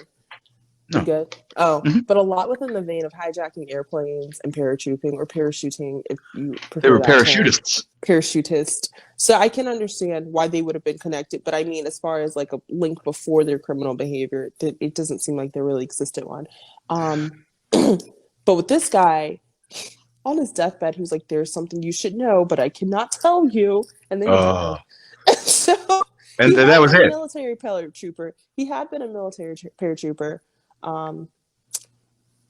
Speaker 3: You
Speaker 2: No.
Speaker 3: good? Oh,
Speaker 2: Mhm.
Speaker 3: but a lot within the vein of hijacking airplanes and parachuting, if you
Speaker 2: They
Speaker 3: prefer
Speaker 2: were
Speaker 3: that term,
Speaker 2: parachutists.
Speaker 3: parachutist. So I can understand why they would have been connected, but I mean, as far as like a link before their criminal behavior, it doesn't seem like there really existed one. But with this guy, on his deathbed, he was like, "There's something you should know, but I cannot tell you," and then he died. So
Speaker 2: And
Speaker 3: he
Speaker 2: that
Speaker 3: had
Speaker 2: was
Speaker 3: been a
Speaker 2: it.
Speaker 3: military paratrooper. He had been a military paratrooper. Um,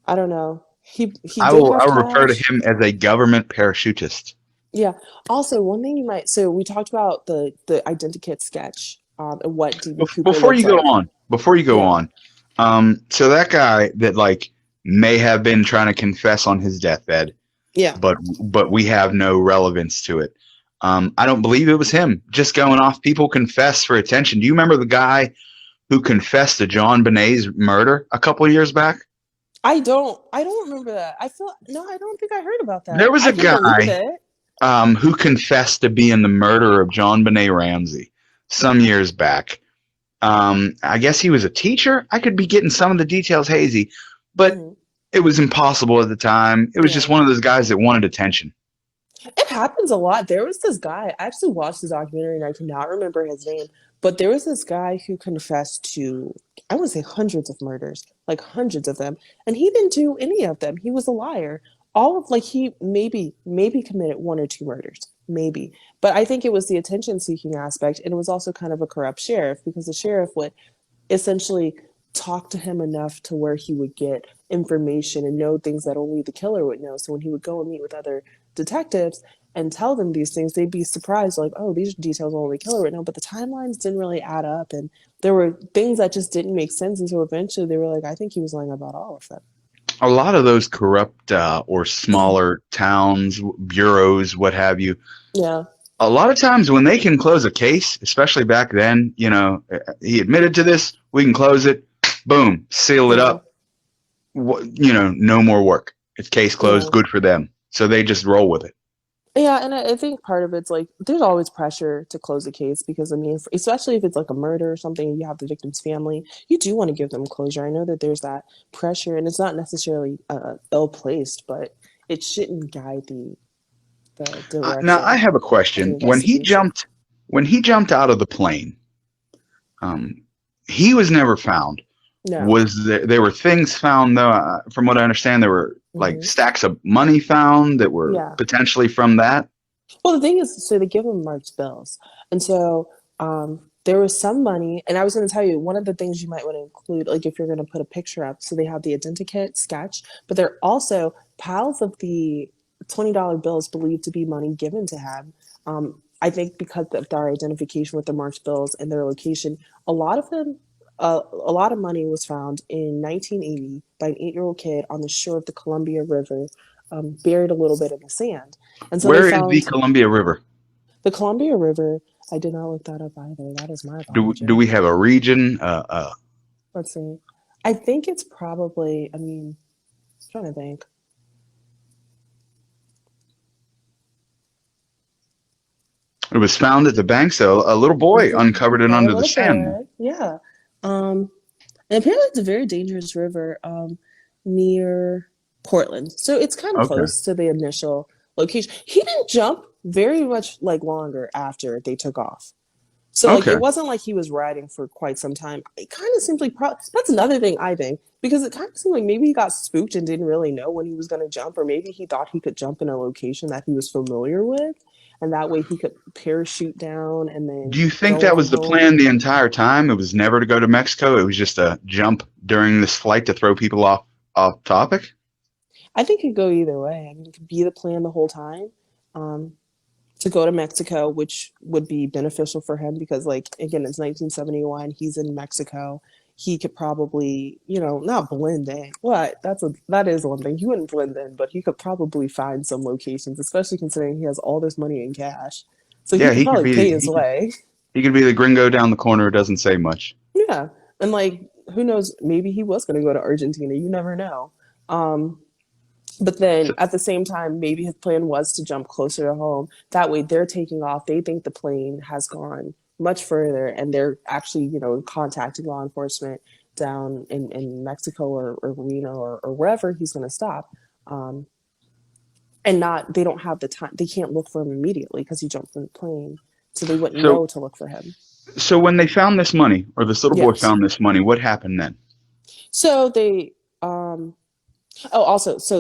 Speaker 3: I don't know. He did
Speaker 2: I
Speaker 3: have
Speaker 2: will refer to
Speaker 3: cash.
Speaker 2: him as a government parachutist.
Speaker 3: Yeah. Also, one thing you might. So we talked about the identikit sketch, and what DB Cooper
Speaker 2: Before
Speaker 3: looked
Speaker 2: you go
Speaker 3: like.
Speaker 2: on,
Speaker 3: Yeah.
Speaker 2: so that guy that like may have been trying to confess on his deathbed,
Speaker 3: Yeah.
Speaker 2: but we have no relevance to it. I don't believe it was him. Just going off, people confess for attention. Do you remember the guy who confessed to John Bonet's murder a couple of years back?
Speaker 3: I don't. I don't remember that. I feel no. I don't think I heard about
Speaker 2: There
Speaker 3: that.
Speaker 2: was
Speaker 3: I
Speaker 2: a
Speaker 3: can believe
Speaker 2: guy
Speaker 3: it.
Speaker 2: who confessed to being the murderer of John Benet Ramsey some years back. I guess he was a teacher. I could be getting some of the details hazy, but
Speaker 3: Mhm.
Speaker 2: it was impossible at the time. It was just
Speaker 3: Yeah.
Speaker 2: one of those guys that wanted attention.
Speaker 3: It happens a lot. There was this guy, I actually watched the documentary and I cannot remember his name, but there was this guy who confessed to, I would say hundreds of murders, like hundreds of them. And he didn't do any of them. He was a liar. All of like he maybe committed one or two murders, maybe. But I think it was the attention seeking aspect. And it was also kind of a corrupt sheriff, because the sheriff would essentially talk to him enough to where he would get information and know things that only the killer would know. So when he would go and meet with other detectives and tell them these things, they'd be surprised, like, oh, these details only the killer would know. But the timelines didn't really add up, and there were things that just didn't make sense. And so eventually they were like, I think he was lying about all of them.
Speaker 2: A lot of those corrupt or smaller towns, bureaus, what have you,
Speaker 3: Yeah.
Speaker 2: a lot of times when they can close a case, especially back then, he admitted to this, we can close it, boom, seal it
Speaker 3: Yeah.
Speaker 2: up, no more work. It's case closed,
Speaker 3: Yeah.
Speaker 2: good for them. So they just roll with it.
Speaker 3: Yeah, and I think part of it's like there's always pressure to close a case, because I mean, especially if it's like a murder or something, you have the victim's family, you do want to give them closure. I know that there's that pressure, and it's not necessarily ill placed, but it shouldn't guide the
Speaker 2: Now I
Speaker 3: direction
Speaker 2: have a
Speaker 3: of the
Speaker 2: question.
Speaker 3: investigation.
Speaker 2: When he jumped out of the plane, he was never found.
Speaker 3: No.
Speaker 2: Was there were things found though? From what I understand, there were like
Speaker 3: Hmm.
Speaker 2: stacks of money found that were
Speaker 3: Yeah.
Speaker 2: potentially from that.
Speaker 3: Well, the thing is, so they give him Mark's bills, and so there was some money. And I was going to tell you one of the things you might want to include, like if you're going to put a picture up. So they have the identikit sketch, but they're also piles of the $20 bills believed to be money given to him. I think because of their identification with the Mark's bills and their location, a lot of them. A lot of money was found in 1980 by an 8-year-old kid on the shore of the Columbia River, buried a little bit in the sand. And so they
Speaker 2: Where is the
Speaker 3: found
Speaker 2: Columbia River?
Speaker 3: the Columbia River. I did not look that up either. That is my
Speaker 2: Do
Speaker 3: apology.
Speaker 2: we have a region?
Speaker 3: Let's see. I think it's probably, I mean, I'm trying to think.
Speaker 2: It was found at the bank, so a little boy uncovered it
Speaker 3: By a
Speaker 2: under the
Speaker 3: little
Speaker 2: sand.
Speaker 3: boy. Yeah. And apparently it's a very dangerous river near Portland. So it's kind of
Speaker 2: Okay.
Speaker 3: close to the initial location. He didn't jump very much like longer after they took off. So like
Speaker 2: Okay.
Speaker 3: it wasn't like he was riding for quite some time. It kind of seemed like that's another thing I think, because it kind of seemed like maybe he got spooked and didn't really know when he was going to jump, or maybe he thought he could jump in a location that he was familiar with, and that way he could parachute down and then
Speaker 2: Do you think
Speaker 3: go
Speaker 2: that
Speaker 3: on
Speaker 2: was the
Speaker 3: home.
Speaker 2: plan the entire time? It was never to go to Mexico. It was just a jump during this flight to throw people off topic.
Speaker 3: I think it could go either way. I mean, it could be the plan the whole time. Um, to go to Mexico, which would be beneficial for him because, like, again, it's 1971. He's in Mexico. He could probably, not blend in. That is one thing. He wouldn't blend in, but he could probably find some locations, especially considering he has all this money in cash. So he
Speaker 2: Yeah,
Speaker 3: could probably pay his way.
Speaker 2: he could be the gringo down the corner who doesn't say much.
Speaker 3: Yeah, and like, who knows? Maybe he was going to go to Argentina. You never know. But then at the same time, maybe his plan was to jump closer to home. That way they're taking off. They think the plane has gone much further and they're actually, contacting law enforcement down in Mexico or Reno or wherever he's going to stop. And they don't have the time. They can't look for him immediately because he jumped from the plane. So they wouldn't know to look for him.
Speaker 2: So when they found this money, or this little boy
Speaker 3: Yes.
Speaker 2: found this money, what happened then?
Speaker 3: So they, so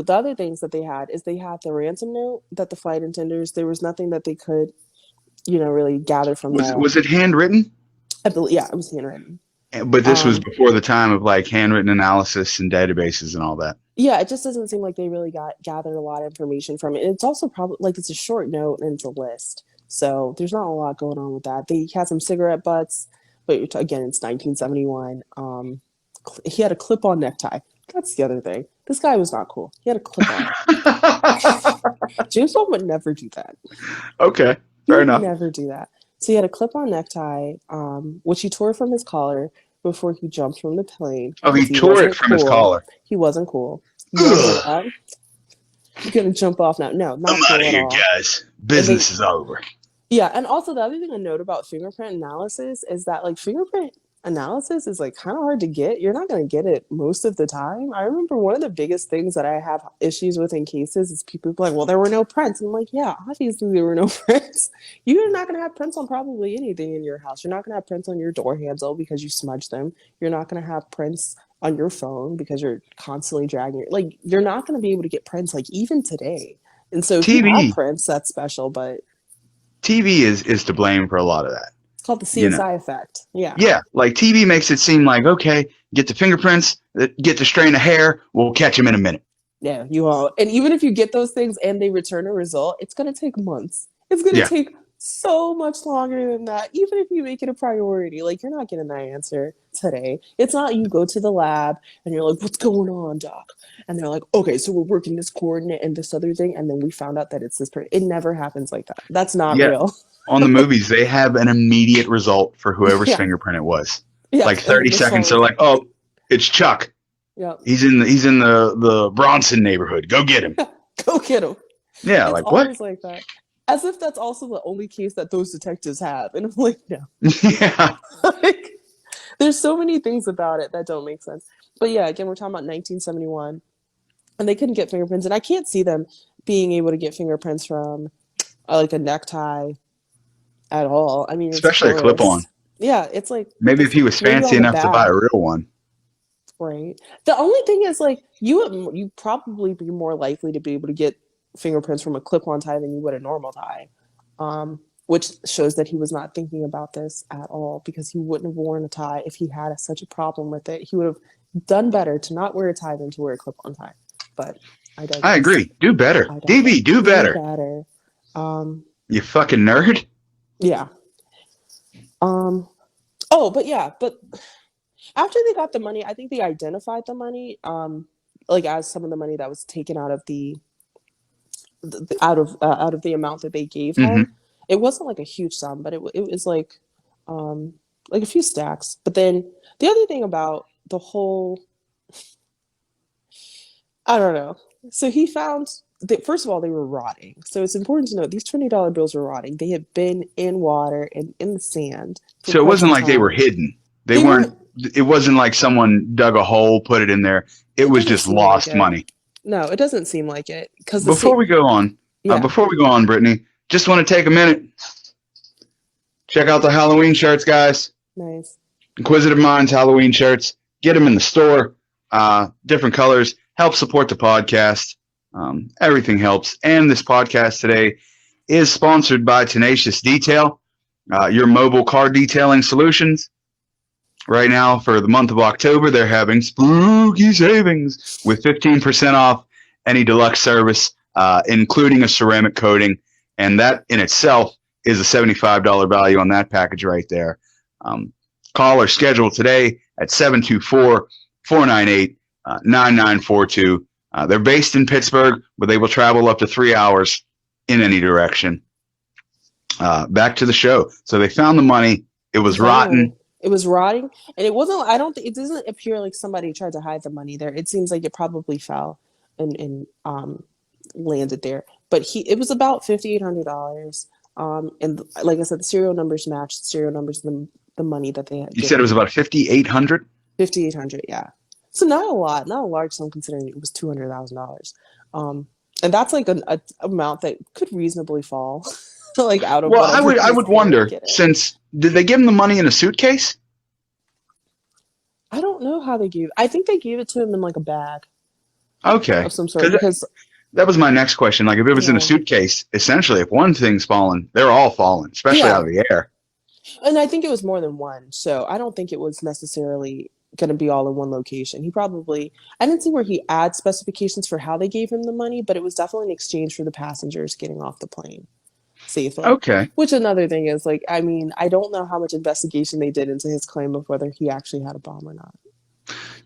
Speaker 3: the other things that they had is they had the ransom note that the flight attendants, there was nothing that they could, really gather from that.
Speaker 2: Was it handwritten?
Speaker 3: I believe, yeah, it was handwritten.
Speaker 2: But this was before the time of like handwritten analysis and databases and all that.
Speaker 3: Yeah, it just doesn't seem like they really gathered a lot of information from it. And it's also probably like it's a short note and it's a list. So there's not a lot going on with that. They had some cigarette butts, but again, it's 1971. He had a clip-on necktie. That's the other thing. This guy was not cool. He had a clip-on. James Bond would never do that.
Speaker 2: Okay, fair enough.
Speaker 3: Never do that. So he had a clip-on necktie, which he tore from his collar before he jumped from the plane.
Speaker 2: Oh, he tore it from his collar.
Speaker 3: He wasn't cool. You're gonna jump off now. No, not
Speaker 2: I'm
Speaker 3: cool
Speaker 2: out of
Speaker 3: at
Speaker 2: here,
Speaker 3: all.
Speaker 2: guys. Business is over.
Speaker 3: Yeah, and also the other thing to note about fingerprint analysis is that like fingerprint analysis is like kind of hard to get. You're not going to get it most of the time. I remember one of the biggest things that I have issues with in cases is people like, well, there were no prints. And I'm like, yeah, obviously there were no prints. You're not going to have prints on probably anything in your house. You're not going to have prints on your door handle because you smudged them. You're not going to have prints on your phone because you're constantly dragging it. Like, you're not going to be able to get prints like even today. And so if you have prints, that's special, but
Speaker 2: TV is to blame for a lot of that.
Speaker 3: It's called the CSI effect. Yeah.
Speaker 2: Yeah, like TV makes it seem like, okay, get the fingerprints, get the strain of hair, we'll catch them in a minute.
Speaker 3: Yeah, you all. And even if you get those things and they return a result, it's going to take months. It's going to take so much longer than that, even if you make it a priority. Like, you're not getting that answer today. It's not you go to the lab and you're like, what's going on, doc? And they're like, okay, so we're working this coordinate and this other thing, and then we found out that it's this person. It never happens like that. That's not real.
Speaker 2: On the movies, they have an immediate result for whoever's fingerprint it was.
Speaker 3: Yeah,
Speaker 2: like 30 seconds, they're like, oh, it's Chuck.
Speaker 3: Yeah.
Speaker 2: He's in the Bronson neighborhood. Go get him.
Speaker 3: Go get him.
Speaker 2: Yeah,
Speaker 3: it's
Speaker 2: like
Speaker 3: always
Speaker 2: what?
Speaker 3: like that. As if that's also the only case that those detectives have. And I'm like, no.
Speaker 2: Yeah.
Speaker 3: Like, there's so many things about it that don't make sense. But yeah, again, we're talking about 1971. And they couldn't get fingerprints. And I can't see them being able to get fingerprints from like a necktie at all. I mean,
Speaker 2: especially a clip-on.
Speaker 3: Yeah, it's like
Speaker 2: maybe if he was fancy enough to buy a real one.
Speaker 3: Right. The only thing is, like, you probably be more likely to be able to get fingerprints from a clip-on tie than you would a normal tie, which shows that he was not thinking about this at all, because he wouldn't have worn a tie if he had such a problem with it. He would have done better to not wear a tie than to wear a clip-on tie. But I
Speaker 2: agree. Do better. DB, do better. You fucking nerd.
Speaker 3: Yeah. But after they got the money, I think they identified the money, like as some of the money that was taken out of out of the amount that they gave him. It wasn't like a huge sum, but it was like a few stacks. But then the other thing about the whole, I don't know. So he found that, first of all, they were rotting. So it's important to note these $20 bills were rotting. They had been in water and in the sand.
Speaker 2: So it wasn't like they were hidden. They weren't. It wasn't like someone dug a hole, put it in there. It was just lost money.
Speaker 3: No, it doesn't seem like it. Because
Speaker 2: before we go on, Brittany, just want to take a minute. Check out the Halloween shirts, guys.
Speaker 3: Nice.
Speaker 2: Inquisitive Minds Halloween shirts. Get them in the store. Different colors. Help support the podcast. Everything helps. And this podcast today is sponsored by Tenacious Detail, your mobile car detailing solutions. Right now, for the month of October, they're having spooky savings with 15% off any deluxe service, including a ceramic coating. And that in itself is a $75 value on that package right there. Call or schedule today at 724-498-9942. They're based in Pittsburgh, but they will travel up to 3 hours in any direction. Back to the show. So they found the money. It was rotten.
Speaker 3: It was rotting, and it wasn't. I don't think it doesn't appear like somebody tried to hide the money there. It seems like it probably fell and landed there. But it was about $5,800. And like I said, the serial numbers matched the serial numbers of the money that they had.
Speaker 2: You said it was about $5,800.
Speaker 3: $5,800, yeah. So not a large sum considering it was $200,000. And that's like an amount that could reasonably fall like out of.
Speaker 2: Well, I would wonder, since did they give him the money in a suitcase?
Speaker 3: I don't know how they gave. I think they gave it to him in like a bag.
Speaker 2: Okay.
Speaker 3: Of some sort. Because
Speaker 2: that was my next question. Like, if it was in a suitcase, essentially, if one thing's fallen, they're all falling, especially out of the air.
Speaker 3: And I think it was more than one. So I don't think it was necessarily going to be all in one location. I didn't see where he adds specifications for how they gave him the money, but it was definitely in exchange for the passengers getting off the plane safely. Okay. Which another thing is, like, I mean, I don't know how much investigation they did into his claim of whether he actually had a bomb or not.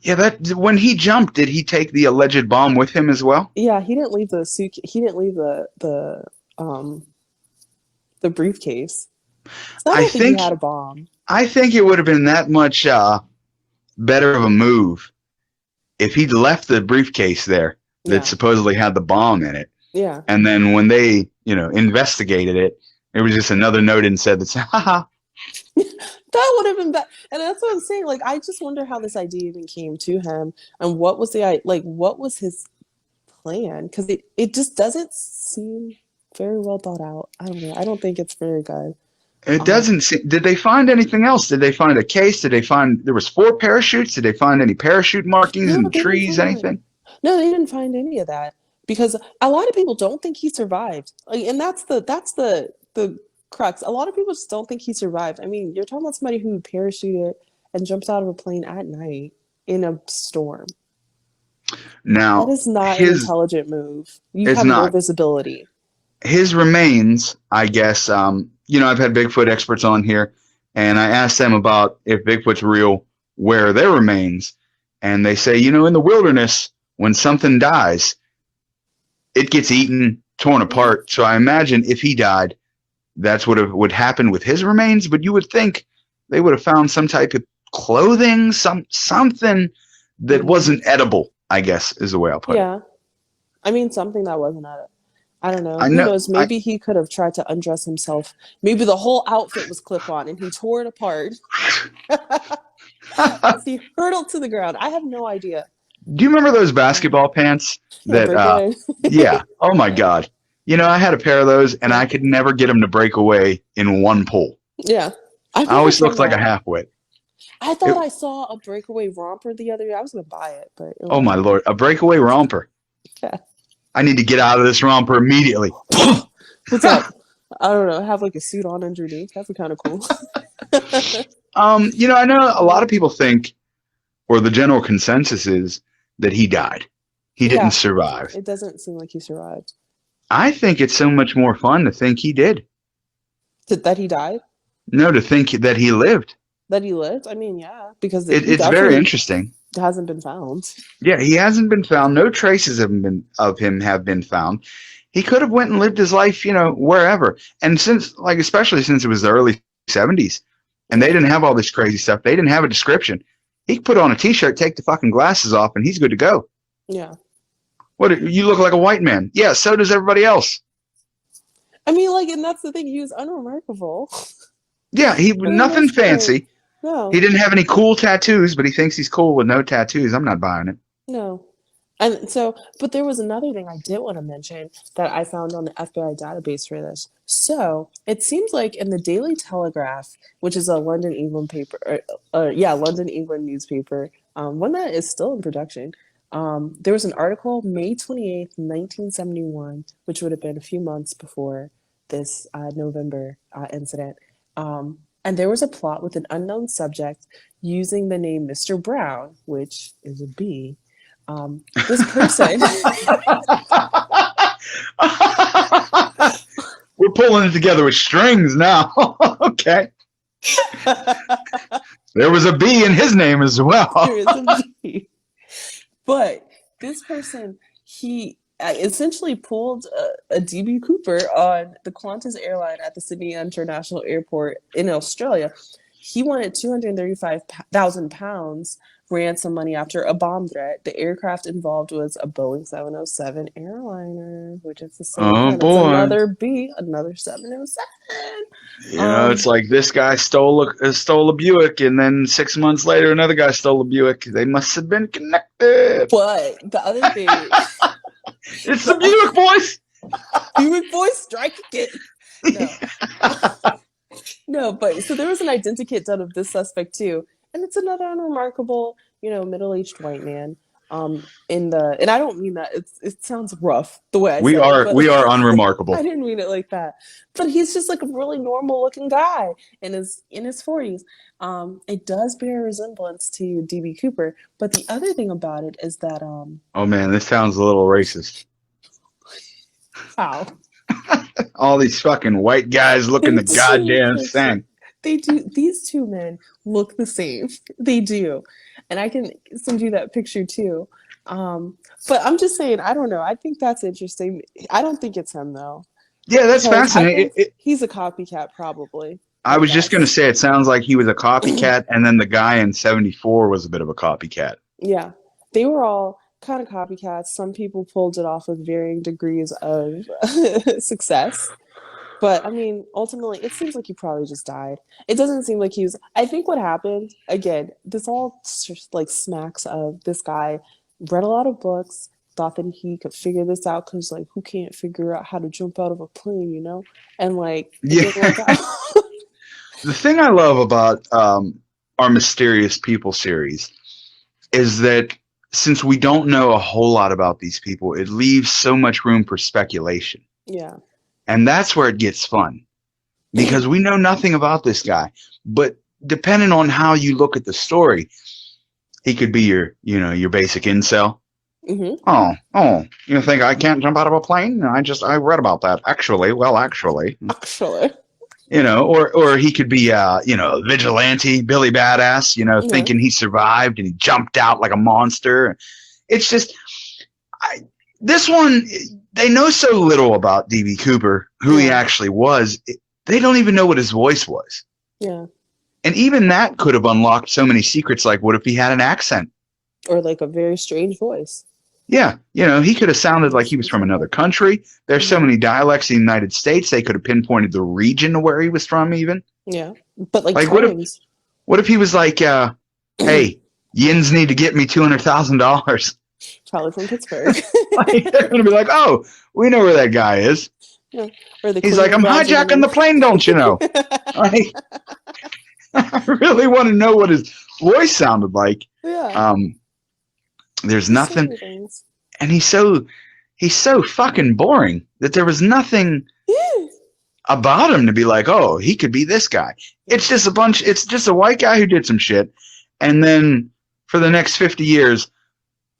Speaker 2: Yeah, when he jumped, did he take the alleged bomb with him as well?
Speaker 3: Yeah, he didn't leave the suitcase. He didn't leave the briefcase. So I don't think he had a bomb.
Speaker 2: I think it would have been that much better of a move if he'd left the briefcase there that supposedly had the bomb in it.
Speaker 3: Yeah.
Speaker 2: And then when they, investigated it, it was just another note and said, haha.
Speaker 3: That would have been bad. And that's what I'm saying. Like, I just wonder how this idea even came to him and what was what was his plan? Because it just doesn't seem very well thought out. I don't know. I don't think it's very good.
Speaker 2: It doesn't seem. Did they find anything else? Did they find a case? Did they find there was 4 parachutes? Did they find any parachute markings in the trees? Anything?
Speaker 3: No, they didn't find any of that because a lot of people don't think he survived. Like, and that's the crux. A lot of people just don't think he survived. I mean, you're talking about somebody who parachuted and jumps out of a plane at night in a storm.
Speaker 2: Now,
Speaker 3: that is not an intelligent move. You have no visibility.
Speaker 2: His remains, I guess, I've had Bigfoot experts on here, and I asked them about if Bigfoot's real, where are their remains? And they say, in the wilderness, when something dies, it gets eaten, torn apart. So I imagine if he died, that's what would happen with his remains. But you would think they would have found some type of clothing, something that wasn't edible, I guess, is the way I'll put it.
Speaker 3: Yeah. I mean, something that wasn't edible. I don't know. Who knows? Maybe he could have tried to undress himself. Maybe the whole outfit was clip-on and he tore it apart as he hurtled to the ground. I have no idea.
Speaker 2: Do you remember those basketball pants? Yeah. Oh, my God. I had a pair of those, and I could never get them to break away in one pull.
Speaker 3: Yeah.
Speaker 2: I always looked like a halfwit.
Speaker 3: I thought I saw a breakaway romper the other day. I was going to buy it. But
Speaker 2: oh, my Lord. A breakaway romper.
Speaker 3: Yeah. I
Speaker 2: need to get out of this romper immediately.
Speaker 3: What's up? I don't know. Have like a suit on underneath. That'd be kind of cool.
Speaker 2: I know a lot of people think, or the general consensus is, that he died. He didn't survive.
Speaker 3: It doesn't seem like he survived.
Speaker 2: I think it's so much more fun to think he did.
Speaker 3: That he died?
Speaker 2: No, to think that he lived.
Speaker 3: That he lived? I mean, yeah. Because
Speaker 2: it's very interesting.
Speaker 3: Hasn't been found.
Speaker 2: Yeah, he hasn't been found. No traces of him have been found. He could have went and lived his life, wherever. And especially since it was the early 70s, and they didn't have all this crazy stuff. They didn't have a description. He could put on a T-shirt, take the fucking glasses off, and he's good to go.
Speaker 3: Yeah.
Speaker 2: What? You look like a white man. Yeah, so does everybody else.
Speaker 3: I mean, and that's the thing. He was unremarkable.
Speaker 2: Yeah, nothing fancy.
Speaker 3: No.
Speaker 2: He didn't have any cool tattoos, but he thinks he's cool with no tattoos. I'm not buying it.
Speaker 3: No. And so, but there was another thing I did want to mention that I found on the FBI database for this. So it seems like in the Daily Telegraph, which is a London, England paper, London, England newspaper, one that is still in production. There was an article, May 28th, 1971, which would have been a few months before this November incident. And there was a plot with an unknown subject using the name Mr. Brown, which is a B. This person.
Speaker 2: We're pulling it together with strings now. Okay. There was a B in his name as well.
Speaker 3: There is a B. But this person, he essentially pulled a DB Cooper on the Qantas airline at the Sydney International Airport in Australia. He wanted £235,000 ransom money after a bomb threat. The aircraft involved was a Boeing 707 airliner, which is the same one.
Speaker 2: Boy.
Speaker 3: Another B, another 707.
Speaker 2: It's like this guy stole a Buick, and then 6 months later, another guy stole a Buick. They must have been connected.
Speaker 3: But the other thing,
Speaker 2: it's the Buick boys.
Speaker 3: Buick boys strike again. No, but so there was an identikit done of this suspect too, and it's another unremarkable, middle-aged white man. And I don't mean that. It sounds rough the way
Speaker 2: we are unremarkable.
Speaker 3: I didn't mean it like that. But he's just like a really normal-looking guy in his 40s. It does bear a resemblance to DB Cooper, but the other thing about it is that
Speaker 2: oh man, this sounds a little racist.
Speaker 3: How?
Speaker 2: All these fucking white guys looking the goddamn same.
Speaker 3: They do. These two men look the same. They do. And I can send you that picture too. But I'm just saying, I don't know. I think that's interesting. I don't think it's him though.
Speaker 2: Yeah, that's fascinating.
Speaker 3: He's a copycat probably.
Speaker 2: I was just going to say, it sounds like he was a copycat, and then the guy in 74 was a bit of a copycat.
Speaker 3: Yeah. They were all kind of copycats. Some people pulled it off with varying degrees of success. But I mean, ultimately, it seems like he probably just died. It doesn't seem like he was. I think what happened, again, this all like smacks of this guy read a lot of books, thought that he could figure this out because, like, who can't figure out how to jump out of a plane, And like,
Speaker 2: yeah. The thing I love about our Mysterious People series is that since we don't know a whole lot about these people, it leaves so much room for speculation.
Speaker 3: Yeah.
Speaker 2: And that's where it gets fun, because we know nothing about this guy. But depending on how you look at the story, he could be your basic incel.
Speaker 3: Mm-hmm.
Speaker 2: Oh, you think I can't jump out of a plane? I read about that. Actually. Or he could be a vigilante, Billy Badass, thinking he survived and he jumped out like a monster. It's just this one, they know so little about DB Cooper, who he actually was. They don't even know what his voice was.
Speaker 3: Yeah.
Speaker 2: And even that could have unlocked so many secrets, like what if he had an accent?
Speaker 3: Or like a very strange voice.
Speaker 2: Yeah, he could have sounded like he was from another country. There's so many dialects in the United States, they could have pinpointed the region where he was from even.
Speaker 3: Yeah, but like
Speaker 2: what if he was like, hey, Yins need to get me $200,000.
Speaker 3: Probably from Pittsburgh.
Speaker 2: They're going to be like, oh, we know where that guy is.
Speaker 3: Yeah.
Speaker 2: He's like, I'm hijacking the plane, don't you know? I really want to know what his voice sounded like.
Speaker 3: Yeah.
Speaker 2: There's nothing, and he's so fucking boring that there was nothing about him to be like, oh, he could be this guy. It's just a white guy who did some shit, and then for the next 50 years,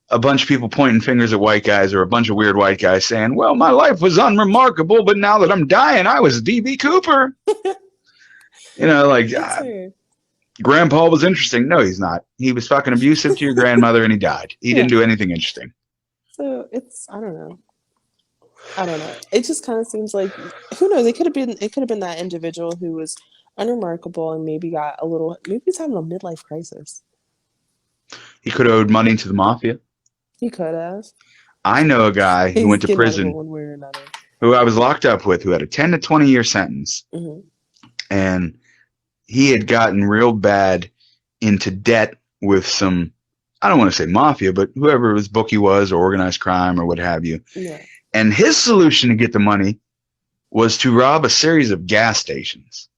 Speaker 2: a bunch of people pointing fingers at white guys, or a bunch of weird white guys saying, well, my life was unremarkable, but now that I'm dying, I was DB Cooper. Grandpa was interesting. No, he's not. He was fucking abusive to your grandmother and he died. He didn't do anything interesting.
Speaker 3: So I don't know. It just kind of seems like, who knows? It could have been that individual who was unremarkable and maybe he's having a midlife crisis.
Speaker 2: He could have owed money to the mafia.
Speaker 3: He could have.
Speaker 2: I know a guy who went to prison,
Speaker 3: one way or another,
Speaker 2: who I was locked up with, who had a 10 to 20 year sentence.
Speaker 3: Mm-hmm.
Speaker 2: And he had gotten real bad into debt with some I don't want to say mafia, but whoever his bookie was or organized crime or what have you.
Speaker 3: Yeah.
Speaker 2: And his solution to get the money was to rob a series of gas stations.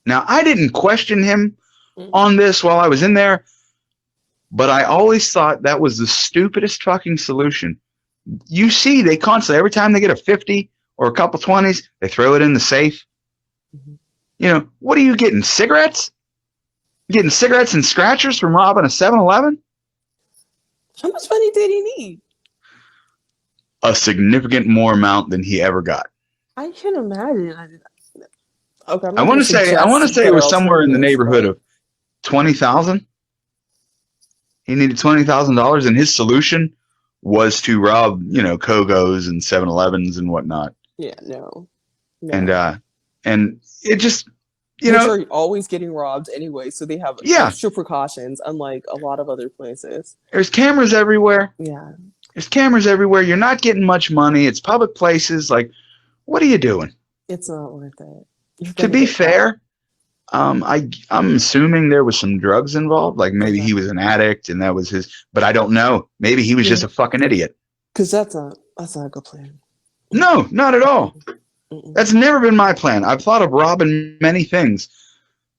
Speaker 2: Now, I didn't question him on this while I was in there, but I always thought that was the stupidest fucking solution. You see, they constantly, every time they get a 50 or a couple 20s, they throw it in the safe.
Speaker 3: Mm-hmm.
Speaker 2: You know, what are you getting, cigarettes? Getting cigarettes and scratchers from robbing a 7-Eleven?
Speaker 3: How much money did he need?
Speaker 2: A significant more amount than he ever got.
Speaker 3: I can imagine. Okay,
Speaker 2: I want to say it was somewhere in the neighborhood of 20,000. He needed $20,000, and his solution was to rob, you know, Kogos and 7-Elevens and whatnot.
Speaker 3: Yeah, no.
Speaker 2: And it just, you
Speaker 3: Which
Speaker 2: know,
Speaker 3: are always getting robbed anyway, so they have extra precautions, unlike a lot of other places.
Speaker 2: There's cameras everywhere.
Speaker 3: Yeah.
Speaker 2: There's cameras everywhere. You're not getting much money. It's public places. Like, what are you doing?
Speaker 3: It's not worth it.
Speaker 2: To be fair, I'm assuming there was some drugs involved. Like maybe he was an addict and that was his. But I don't know. Maybe he was just a fucking idiot.
Speaker 3: Because that's not a good plan.
Speaker 2: No, not at all. That's never been my plan. I've thought of robbing many things.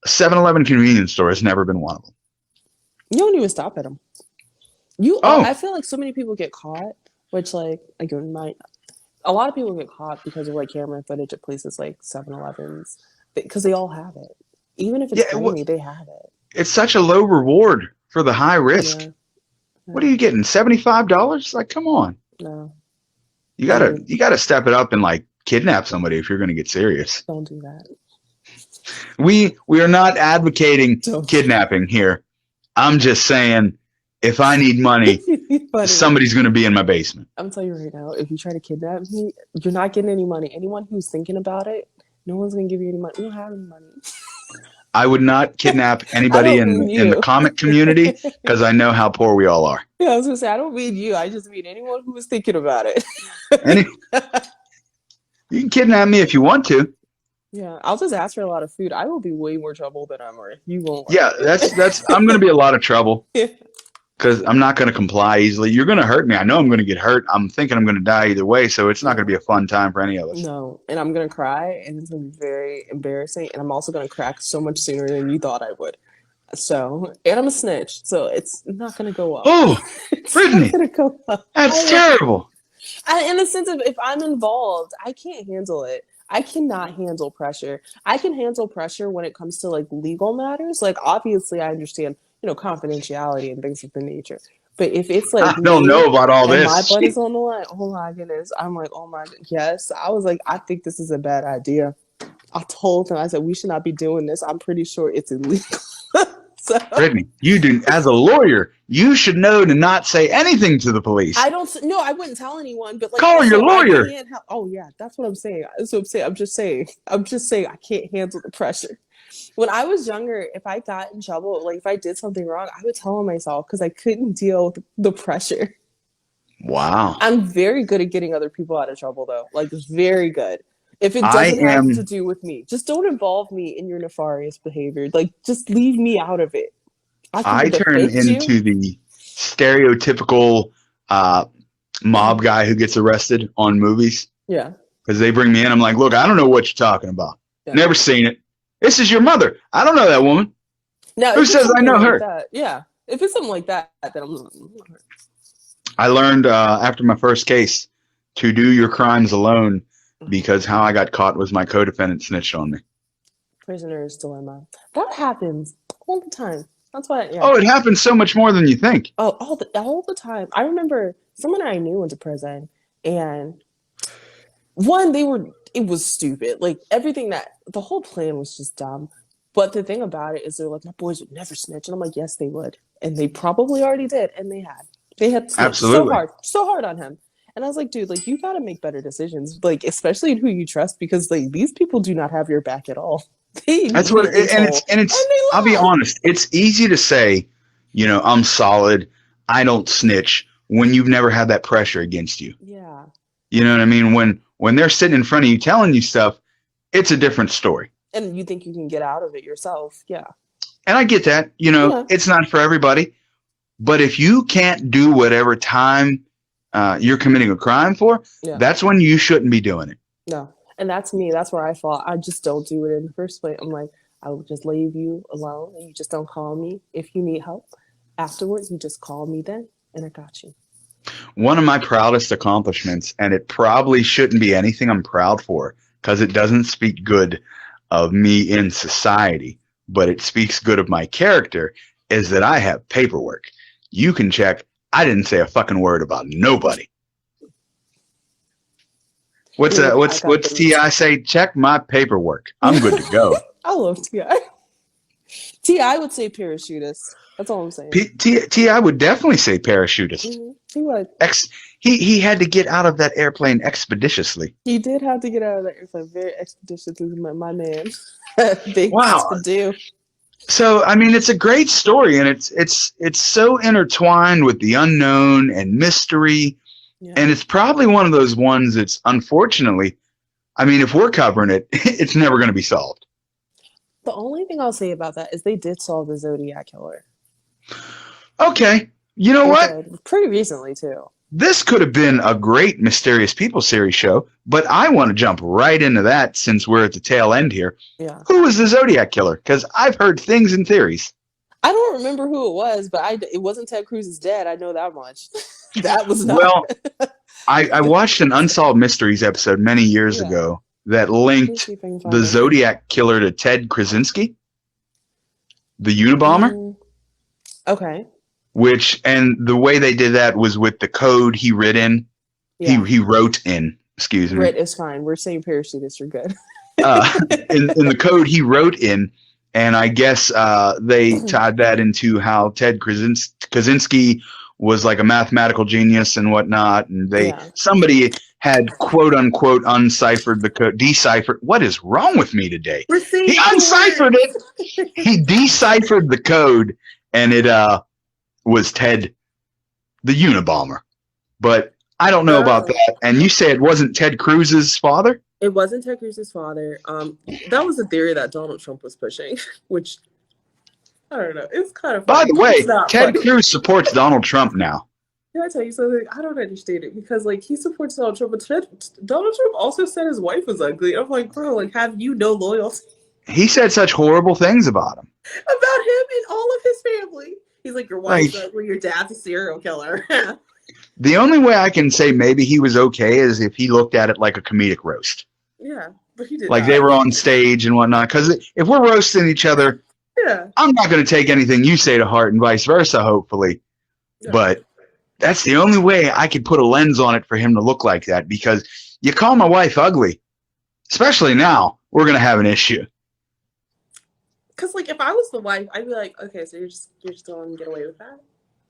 Speaker 2: A 7-Eleven convenience store has never been one of them.
Speaker 3: You don't even stop at them. I feel like so many people get caught, which a lot of people get caught because of like camera footage at places like 7-Elevens, because they all have it. Even if it's phony, they have it. It's
Speaker 2: such a low reward for the high risk. Yeah. What are you getting? $75? Like, come on.
Speaker 3: No.
Speaker 2: You gotta step it up and like kidnap somebody if you're gonna get serious.
Speaker 3: Don't do that.
Speaker 2: We are not advocating kidnapping here. I'm just saying, if I need money, somebody's going to be in my basement.
Speaker 3: I'm telling you right now, if you try to kidnap me, you're not getting any money. Anyone who's thinking about it, no one's going to give you any money. You don't have any money.
Speaker 2: I would not kidnap anybody in the comic community because I know how poor we all are.
Speaker 3: Yeah, I was going to say, I don't mean you. I just mean anyone who is thinking about it.
Speaker 2: You can kidnap me if you want to.
Speaker 3: Yeah, I'll just ask for a lot of food. I will be way more trouble than I'm worth. You won't.
Speaker 2: Yeah, that's. I'm going to be a lot of trouble. Because I'm not going to comply easily. You're going to hurt me. I know I'm going to get hurt. I'm thinking I'm going to die either way, so it's not going to be a fun time for any of us.
Speaker 3: No, and I'm going to cry, and it's going to be very embarrassing, and I'm also going to crack so much sooner than you thought I would. So, and I'm a snitch, so it's not going to go up.
Speaker 2: Oh, Brittany,
Speaker 3: go up.
Speaker 2: That's terrible.
Speaker 3: In the sense of, if I'm involved, I can't handle it. I cannot handle pressure. I can handle pressure when it comes to like legal matters. Like, obviously, I understand, confidentiality and things of the nature. But if it's like,
Speaker 2: I don't know about all this.
Speaker 3: My butt is on the line. Oh my goodness. I'm like, oh my, yes. I was like, I think this is a bad idea. I told him, I said, we should not be doing this. I'm pretty sure it's illegal.
Speaker 2: Brittany, as a lawyer, you should know to not say anything to the police.
Speaker 3: I wouldn't tell anyone, but like,
Speaker 2: call your lawyer.
Speaker 3: Oh yeah, that's what I'm saying. That's what I'm saying. I'm just saying I can't handle the pressure. When I was younger, if I got in trouble, like if I did something wrong, I would tell on myself because I couldn't deal with the pressure.
Speaker 2: Wow.
Speaker 3: I'm very good at getting other people out of trouble, though. Like, very good. If it doesn't have to do with me, just don't involve me in your nefarious behavior. Like, just leave me out of it.
Speaker 2: I turn into the stereotypical mob guy who gets arrested on movies.
Speaker 3: Yeah.
Speaker 2: Because they bring me in. I'm like, look, I don't know what you're talking about. Yeah. Never seen it. This is your mother. I don't know that woman.
Speaker 3: Now,
Speaker 2: who says I know her?
Speaker 3: Yeah. If it's something like that, then I'm not.
Speaker 2: I learned after my first case to do your crimes alone because how I got caught was my co-defendant snitched on me.
Speaker 3: Prisoner's dilemma. That happens all the time. That's why. Yeah.
Speaker 2: Oh, it happens so much more than you think.
Speaker 3: Oh, all the time. I remember someone I knew went to prison, and it was stupid. Like, the whole plan was just dumb. But the thing about it is they're like, my boys would never snitch. And I'm like, yes, they would. And they probably already did. And they had snitched so hard on him. And I was like, dude, like, you got to make better decisions, like, especially in who you trust, because like these people do not have your back at all.
Speaker 2: That's what, and I'll be honest. It's easy to say, I'm solid. I don't snitch when you've never had that pressure against you.
Speaker 3: Yeah.
Speaker 2: You know what I mean? When they're sitting in front of you telling you stuff, it's a different story.
Speaker 3: And you think you can get out of it yourself. Yeah.
Speaker 2: And I get that, It's not for everybody, But if you can't do whatever time you're committing a crime for, that's when you shouldn't be doing it.
Speaker 3: No. And that's me. That's where I fall. I just don't do it in the first place. I'm like, I will just leave you alone and you just don't call me. If you need help afterwards, you just call me then and I got you.
Speaker 2: One of my proudest accomplishments, and it probably shouldn't be anything I'm proud for because it doesn't speak good of me in society, but it speaks good of my character, is that I have paperwork. You can check. I didn't say a fucking word about nobody. What's T.I. say? Check my paperwork. I'm good to go.
Speaker 3: I love T.I. T.I. would say parachutist. That's all I'm saying.
Speaker 2: T.I. would definitely say parachutist.
Speaker 3: Mm-hmm. He would.
Speaker 2: He had to get out of that airplane expeditiously.
Speaker 3: He did have to get out of that airplane very expeditiously, my man. Big
Speaker 2: Wow.
Speaker 3: do.
Speaker 2: So, I mean, it's a great story, and it's so intertwined with the unknown and mystery. Yeah. And it's probably one of those ones that's, unfortunately, I mean, if we're covering it, it's never going to be solved.
Speaker 3: The only thing I'll say about that is they did solve the Zodiac Killer.
Speaker 2: Okay. You know what?
Speaker 3: Pretty recently, too.
Speaker 2: This could have been a great Mysterious People series show, but I want to jump right into that since we're at the tail end here.
Speaker 3: Yeah.
Speaker 2: Who was the Zodiac Killer? Because I've heard things and theories.
Speaker 3: I don't remember who it was, but it wasn't Ted Cruz's dad. I know that much. That was not.
Speaker 2: Well, I watched an Unsolved Mysteries episode many years ago that linked the Zodiac Killer to Ted Krasinski, the Unabomber.
Speaker 3: Okay.
Speaker 2: And the way they did that was with the code he wrote in. Yeah. He wrote in. Excuse me.
Speaker 3: Writ is fine. We're saying parachutist. You're good.
Speaker 2: In the code he wrote in. And I guess they tied that into how Ted Krasinski was like a mathematical genius and whatnot. And somebody had quote unquote unciphered the code, deciphered. What is wrong with me today? He unciphered it. He deciphered the code, and it was Ted, the Unabomber. But I don't know about that. And you say it wasn't Ted Cruz's father?
Speaker 3: It wasn't Ted Cruz's father. That was a theory that Donald Trump was pushing, which, I don't know. It's kind of funny.
Speaker 2: By the way, Ted Cruz supports Donald Trump now.
Speaker 3: Can I tell you something? I don't understand it because, like, he supports Donald Trump, but Donald Trump also said his wife was ugly. I'm like, bro, like, have you no loyalty?
Speaker 2: He said such horrible things about him.
Speaker 3: About him and all of his family. He's like, your wife's ugly, your dad's a serial killer.
Speaker 2: The only way I can say maybe he was okay is if he looked at it like a comedic roast.
Speaker 3: Yeah, but he did.
Speaker 2: Like they were on stage and whatnot. Because if we're roasting each other, I'm not going to take anything you say to heart and vice versa, hopefully. Yeah. But that's the only way I could put a lens on it for him to look like that. Because you call my wife ugly, especially now, we're going to have an issue.
Speaker 3: Because, like, if I was the wife, I'd be like, okay, so you're just going to get away with that?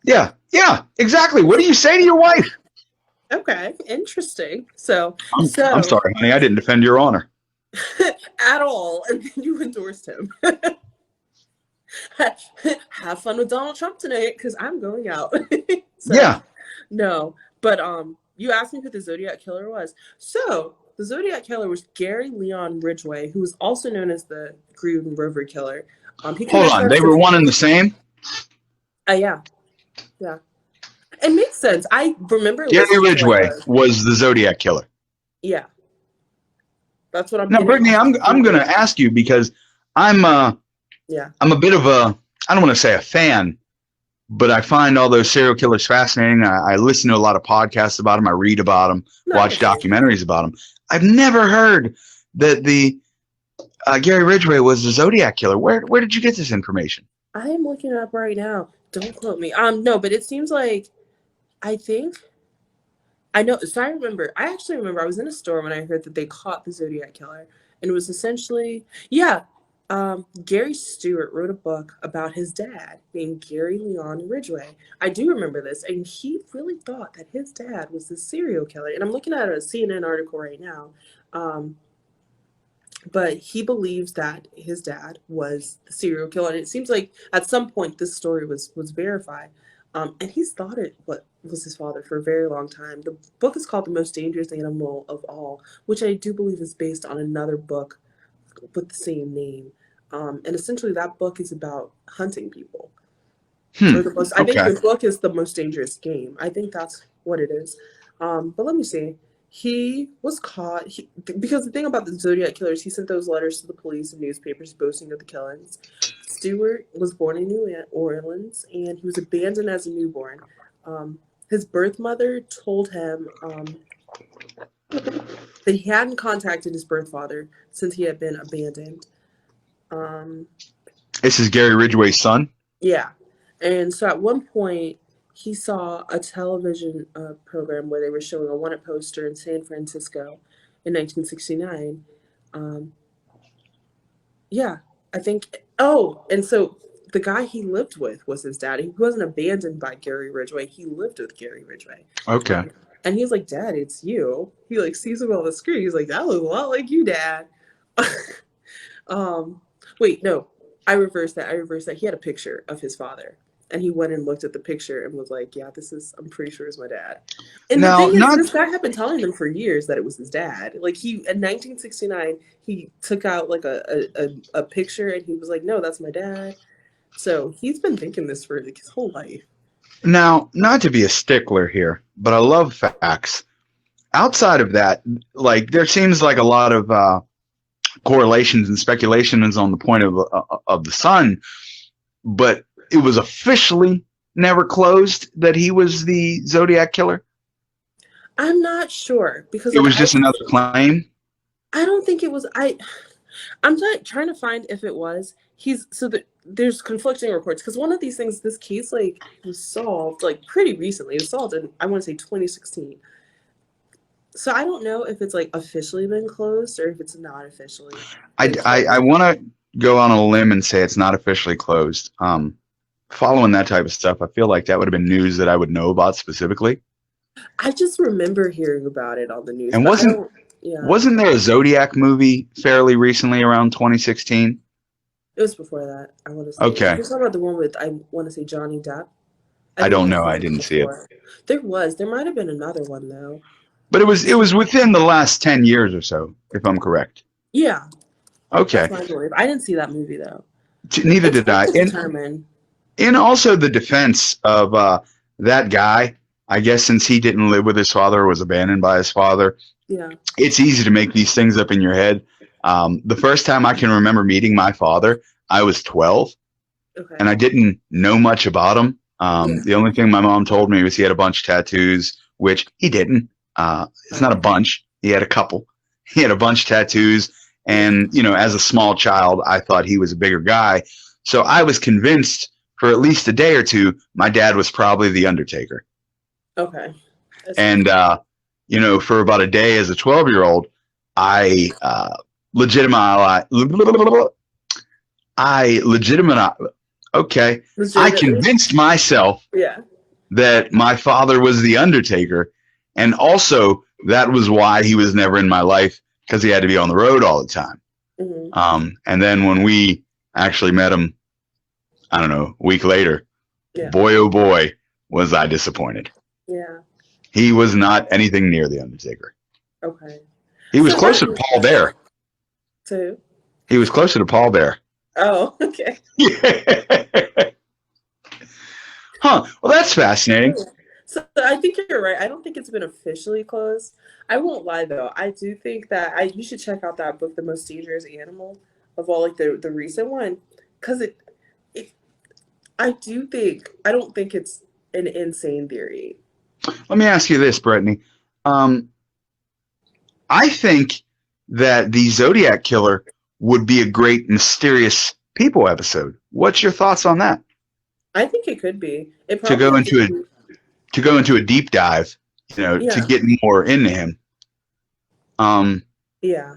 Speaker 2: Yeah, exactly. What do you say to your wife?
Speaker 3: Okay, interesting. So
Speaker 2: I'm sorry, honey. I didn't defend your honor.
Speaker 3: At all. And then you endorsed him. Have fun with Donald Trump tonight, because I'm going out. No, but you asked me who the Zodiac Killer was. So the Zodiac Killer was Gary Leon Ridgway, who was also known as the Green River Killer.
Speaker 2: Hold on, they were one and the same?
Speaker 3: Yeah. It makes sense. I remember
Speaker 2: Gary Ridgway was the Zodiac Killer.
Speaker 3: Yeah. That's what I'm
Speaker 2: Now, Brittany, I'm going to ask you because I'm a bit of a, I don't want to say a fan, but I find all those serial killers fascinating. I listen to a lot of podcasts about them. I read about them, watch documentaries about them. I've never heard that the Gary Ridgway was the Zodiac Killer. Where did you get this information?
Speaker 3: I am looking it up right now. Don't quote me. No, but it seems like, I actually remember I was in a store when I heard that they caught the Zodiac Killer, and it was essentially, Gary Stewart wrote a book about his dad named Gary Leon Ridgway. I do remember this, and he really thought that his dad was the serial killer. And I'm looking at a CNN article right now, but he believes that his dad was the serial killer. And it seems like at some point this story was verified. And he's thought it was his father for a very long time. The book is called The Most Dangerous Animal of All, which I do believe is based on another book with the same name. And essentially that book is about hunting people. Or the most, I think
Speaker 2: Okay.
Speaker 3: the book is The Most Dangerous Game. I think that's what it is. But let me see. He was caught because the thing about the Zodiac killers, he sent those letters to the police and newspapers boasting of the killings. Stewart was born in New Orleans, and he was abandoned as a newborn. His birth mother told him that he hadn't contacted his birth father since he had been abandoned.
Speaker 2: This is Gary Ridgway's son?
Speaker 3: Yeah. And so at one point, he saw a television program where they were showing a wanted poster in San Francisco in 1969. Yeah, I think. Oh, and so the guy he lived with was his dad. He wasn't abandoned by Gary Ridgway. He lived with Gary Ridgway.
Speaker 2: Okay.
Speaker 3: And he's like, Dad, it's you. He like sees him on the screen. He's like, that looks a lot like you, Dad. Wait, no, I reversed that. He had a picture of his father. And he went and looked at the picture and was like, yeah, I'm pretty sure it's my dad. And
Speaker 2: Now,
Speaker 3: the thing is, this guy had been telling them for years that it was his dad. Like, in 1969, he took out, like, a picture, and he was like, no, that's my dad. So he's been thinking this for, like, his whole life.
Speaker 2: Now, not to be a stickler here, but I love facts. Outside of that, like, there seems like a lot of correlations and speculations on the point of the son, but it was officially never closed that he was the Zodiac killer?
Speaker 3: I'm not sure because
Speaker 2: it was just another claim.
Speaker 3: I don't think it was. I'm trying to find if it was. There's conflicting reports because one of these things, this case like was solved like pretty recently. It was solved in, I want to say, 2016. So I don't know if it's like officially been closed or if it's not officially.
Speaker 2: I want to go on a limb and say it's not officially closed. Following that type of stuff, I feel like that would have been news that I would know about specifically.
Speaker 3: I just remember hearing about it on the news.
Speaker 2: And wasn't there a Zodiac movie fairly recently around 2016?
Speaker 3: It was before that, I want to say.
Speaker 2: Okay.
Speaker 3: You're talking about the one with, I want to say, Johnny Depp?
Speaker 2: I don't know. I didn't see it.
Speaker 3: There might have been another one, though.
Speaker 2: But it was within the last 10 years or so, if I'm correct.
Speaker 3: Yeah.
Speaker 2: Okay.
Speaker 3: That's my belief. I didn't see that movie, though.
Speaker 2: Neither did I. And also the defense of that guy, I guess since he didn't live with his father or was abandoned by his father,
Speaker 3: yeah,
Speaker 2: it's easy to make these things up in your head. The first time I can remember meeting my father, I was 12, and I didn't know much about him. The only thing my mom told me was he had a bunch of tattoos, which he didn't. It's not a bunch. He had a couple. He had a bunch of tattoos, and, as a small child, I thought he was a bigger guy. So I was convinced for at least a day or two, my dad was probably the Undertaker.
Speaker 3: Okay.
Speaker 2: And, for about a day as a 12-year-old, I convinced myself that my father was the Undertaker. And also that was why he was never in my life, because he had to be on the road all the time. Mm-hmm. And then when we actually met him, I don't know, a week later, boy, oh boy, was I disappointed.
Speaker 3: Yeah.
Speaker 2: He was not anything near the Undertaker.
Speaker 3: Okay.
Speaker 2: He was closer to Paul Bear.
Speaker 3: To?
Speaker 2: He was closer to Paul Bear.
Speaker 3: Oh, okay.
Speaker 2: Huh. Well, that's fascinating.
Speaker 3: So I think you're right. I don't think it's been officially closed. I won't lie, though. I do think that you should check out that book, The Most Dangerous Animal, of all like the recent one, because I don't think it's an insane theory.
Speaker 2: Let me ask you this, Brittany. I think that the Zodiac Killer would be a great Mysterious People episode. What's your thoughts on that?
Speaker 3: I think it could be.
Speaker 2: To go into a deep dive, to get more into him.
Speaker 3: Yeah.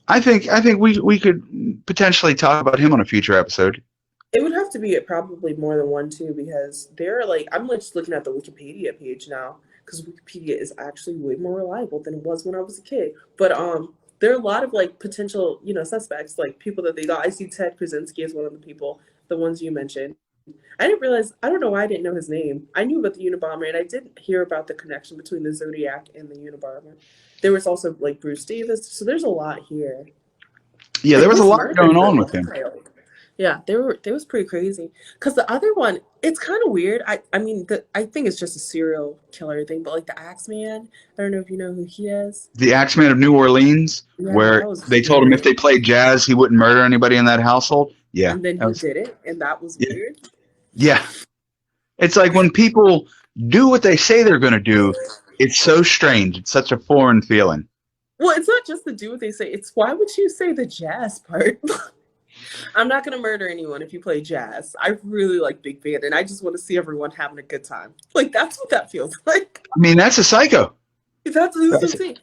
Speaker 2: I think we could potentially talk about him on a future episode.
Speaker 3: It would have to be probably more than one, too, because I'm just looking at the Wikipedia page now, because Wikipedia is actually way more reliable than it was when I was a kid. But there are a lot of potential, suspects, like people that they thought. I see Ted Krasinski as one of the people, the ones you mentioned. I don't know why I didn't know his name. I knew about the Unabomber, and I didn't hear about the connection between the Zodiac and the Unabomber. There was also Bruce Davis, so there's a lot here.
Speaker 2: Yeah, there was a lot going on with him.
Speaker 3: Yeah, they was pretty crazy. Because the other one, it's kind of weird. I mean, I think it's just a serial killer thing, but like the Axeman, I don't know if you know who he is.
Speaker 2: The Axeman of New Orleans,
Speaker 3: Yeah,
Speaker 2: where
Speaker 3: that was
Speaker 2: they told him if
Speaker 3: weird.
Speaker 2: they played jazz, he wouldn't murder anybody in that household. Yeah,
Speaker 3: And then
Speaker 2: that
Speaker 3: he
Speaker 2: was,
Speaker 3: did it, and that was
Speaker 2: yeah,
Speaker 3: weird.
Speaker 2: yeah. It's like when people do what they say they're going to do, it's so strange. It's such a foreign feeling.
Speaker 3: Well, it's not just the do what they say. It's why would you say the jazz part? I'm not gonna murder anyone if you play jazz. I really like big band, and I just want to see everyone having a good time. Like that's what that feels like.
Speaker 2: I mean, that's a psycho.
Speaker 3: That's
Speaker 2: That's
Speaker 3: insane.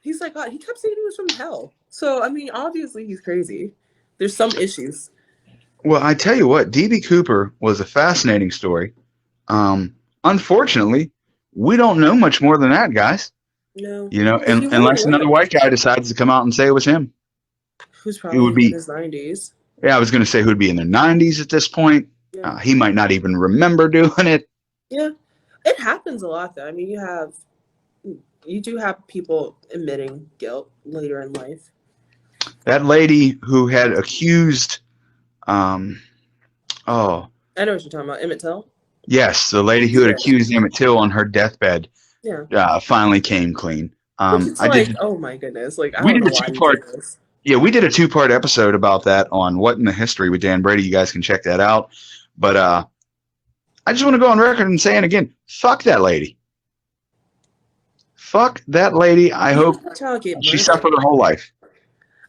Speaker 3: He's like, God, he kept saying he was from hell. So I mean, obviously he's crazy. There's some issues.
Speaker 2: Well, I tell you what, DB Cooper was a fascinating story. Unfortunately, we don't know much more than that, guys.
Speaker 3: No,
Speaker 2: You know,
Speaker 3: but he won
Speaker 2: unless another
Speaker 3: award.
Speaker 2: white guy decides to come out and say it was him.
Speaker 3: Who's
Speaker 2: It would
Speaker 3: probably in
Speaker 2: be,
Speaker 3: his 90s.
Speaker 2: yeah, I was going to say who'd be in their 90s at this point.
Speaker 3: Yeah,
Speaker 2: He might not even remember doing it.
Speaker 3: yeah. It happens a lot, though. I mean, you do have people admitting guilt later in life.
Speaker 2: That lady who had accused, um, oh,
Speaker 3: I know what you're talking about, Emmett Till.
Speaker 2: yes, the lady who had
Speaker 3: Yeah,
Speaker 2: accused Emmett Till on her deathbed
Speaker 3: yeah.
Speaker 2: finally came clean.
Speaker 3: Which it's
Speaker 2: I
Speaker 3: like,
Speaker 2: did.
Speaker 3: oh my goodness, like I
Speaker 2: We
Speaker 3: don't
Speaker 2: did
Speaker 3: know
Speaker 2: a
Speaker 3: why you
Speaker 2: two-part.
Speaker 3: did this.
Speaker 2: Yeah, we did a two-part episode about that on What in the History with Dan Brady. You guys can check that out. But I just want to go on record and saying again, fuck that lady. Fuck that lady. I
Speaker 3: You
Speaker 2: hope
Speaker 3: don't child get
Speaker 2: she
Speaker 3: murdered.
Speaker 2: suffered her whole life.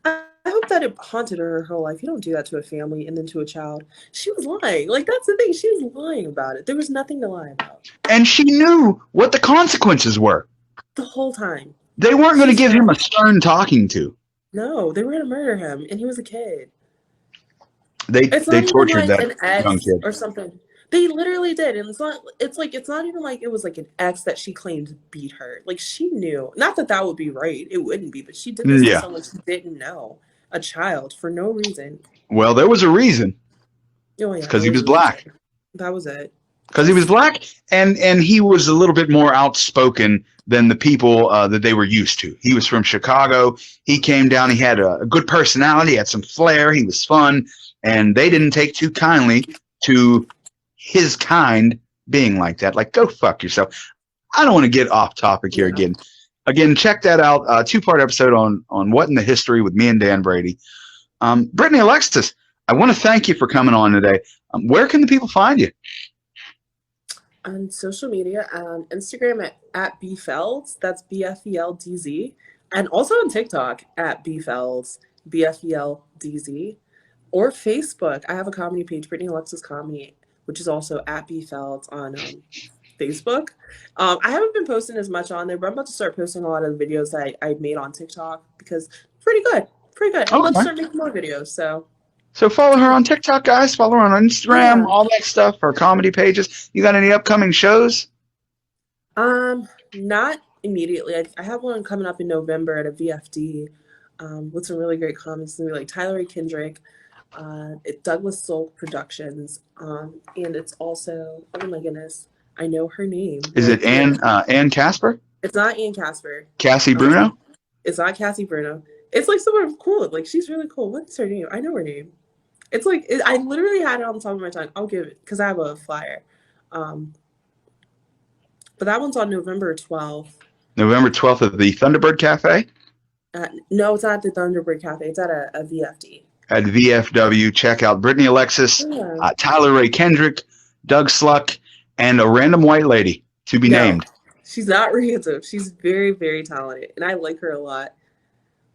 Speaker 3: I hope that it haunted her whole life. You don't do that to a family and then to a child. She was lying. Like that's the thing. She was lying about it. There was nothing to lie about
Speaker 2: And she knew what the consequences were.
Speaker 3: the whole time.
Speaker 2: They weren't going to
Speaker 3: She's
Speaker 2: give him a
Speaker 3: not.
Speaker 2: stern talking to.
Speaker 3: No, they were gonna murder him, and he was a kid.
Speaker 2: They
Speaker 3: It's
Speaker 2: they
Speaker 3: not even
Speaker 2: tortured
Speaker 3: like
Speaker 2: that
Speaker 3: an
Speaker 2: young
Speaker 3: ex
Speaker 2: kid.
Speaker 3: or something. They literally did, and it's not. It's like it's not even like it was like an ex that she claimed beat her. Like she knew. Not that that would be right. It wouldn't be, but she did this to
Speaker 2: Yeah.
Speaker 3: someone she didn't know, a child, for no reason.
Speaker 2: Well, there was a reason.
Speaker 3: Oh
Speaker 2: It's
Speaker 3: yeah,
Speaker 2: because
Speaker 3: there
Speaker 2: he
Speaker 3: was
Speaker 2: was
Speaker 3: a
Speaker 2: black.
Speaker 3: reason. That was it.
Speaker 2: Because he was black, and he was a little bit more outspoken than the people that they were used to. He was from Chicago. He came down. He had a good personality, had some flair. He was fun, and they didn't take too kindly to his kind being like that. Like, go fuck yourself. I don't want to get off topic here
Speaker 3: Yeah.
Speaker 2: again. Again, check that out. Two-part episode on What in the History with me and Dan Brady. Brittany Alexis, I want to thank you for coming on today. Where can the people find you?
Speaker 3: On social media, on Instagram at bfelds, that's BFELDZ, and also on TikTok at bfelds, BFELDZ, or Facebook. I have a comedy page, Brittany Alexis Comedy, which is also at bfelds on Facebook. I haven't been posting as much on there, but I'm about to start posting a lot of the videos that I made on TikTok because pretty good. I'm about to start making more videos,
Speaker 2: So follow her on TikTok, guys. Follow her on Instagram, all that stuff, her comedy pages. You got any upcoming shows?
Speaker 3: Not immediately. I have one coming up in November at a VFD with some really great comics. It's gonna be like Tyler A. Kendrick, Douglas Soul Productions, and it's also, oh my goodness, I know her name.
Speaker 2: Is it Ann Casper?
Speaker 3: It's not Ann Casper.
Speaker 2: Cassie Bruno?
Speaker 3: It's not Cassie Bruno. It's like someone cool. Like she's really cool. What's her name? I know her name. It's like I literally had it on the top of my tongue. I'll give it because I have a flyer. But that one's on November 12th.
Speaker 2: November 12th at the Thunderbird Cafe?
Speaker 3: No, it's not at the Thunderbird Cafe. It's at a VFD.
Speaker 2: At VFW. Check out Brittany Alexis, Tyler Ray Kendrick, Doug Sluck, and a random white lady to be named.
Speaker 3: She's not random. She's very, very talented, and I like her a lot.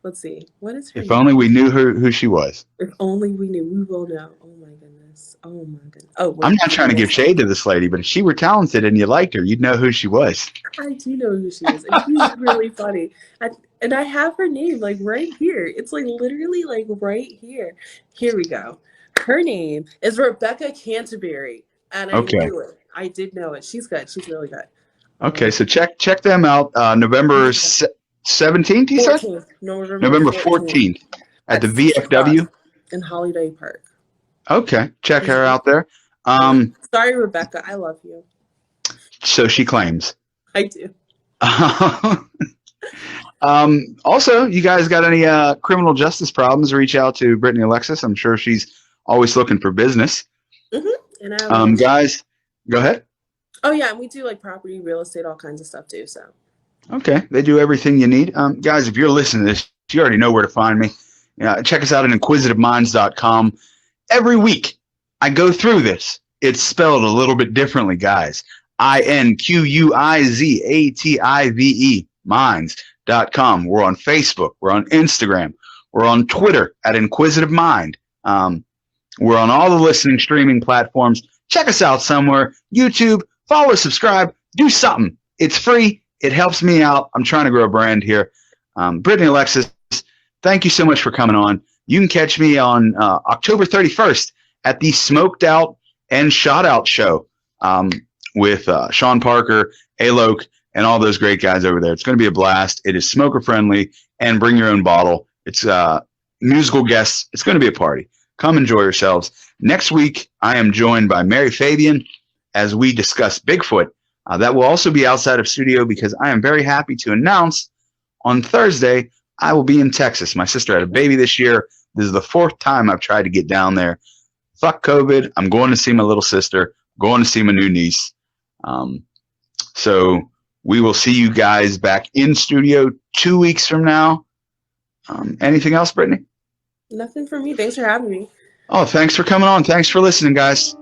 Speaker 3: Let's see. What is her name?
Speaker 2: If only we knew who she was.
Speaker 3: If only we knew. We will know. Oh my goodness. Oh my goodness. Oh, wait,
Speaker 2: I'm not trying to give shade to this lady, but if she were talented and you liked her, you'd know who she was.
Speaker 3: I do know who she is, and she's really funny. And I have her name like right here. It's like literally like right here. Here we go. Her name is Rebecca Canterbury, and I knew it. I did know it. She's good. She's really good.
Speaker 2: Okay, so check them out. November 17th, you said? November 14th at the VFW
Speaker 3: in Holiday Park.
Speaker 2: Okay, check her out there.
Speaker 3: Sorry, Rebecca, I love you.
Speaker 2: So she claims.
Speaker 3: I do.
Speaker 2: Also, you guys got any criminal justice problems? Reach out to Brittany Alexis. I'm sure she's always looking for business.
Speaker 3: Mm-hmm. And I have
Speaker 2: guys, go ahead.
Speaker 3: Oh yeah, and we do like property, real estate, all kinds of stuff too. So
Speaker 2: Okay, they do everything you need. Guys, if you're listening to this, you already know where to find me. Check us out at inquisitiveminds.com. Every week, I go through this. It's spelled a little bit differently, guys. INQUIZATIVE, minds.com. We're on Facebook. We're on Instagram. We're on Twitter at Inquisitive Mind. We're on all the listening streaming platforms. Check us out somewhere. YouTube, follow, subscribe, do something. It's free. It helps me out. I'm trying to grow a brand here. Brittany Alexis, thank you so much for coming on. You can catch me on October 31st at the Smoked Out and Shot Out show with Sean Parker, Alok, and all those great guys over there. It's going to be a blast. It is smoker friendly and bring your own bottle. It's musical guests. It's going to be a party. Come enjoy yourselves. Next week, I am joined by Mary Fabian as we discuss Bigfoot. That will also be outside of studio because I am very happy to announce on Thursday I will be in Texas. My sister had a baby this year. This is the 4th time I've tried to get down there. Fuck COVID. I'm going to see my little sister. Going to see my new niece. So we will see you guys back in studio 2 weeks from now. Anything else, Brittany?
Speaker 3: nothing for me. Thanks for having me.
Speaker 2: Oh, thanks for coming on. Thanks for listening, guys.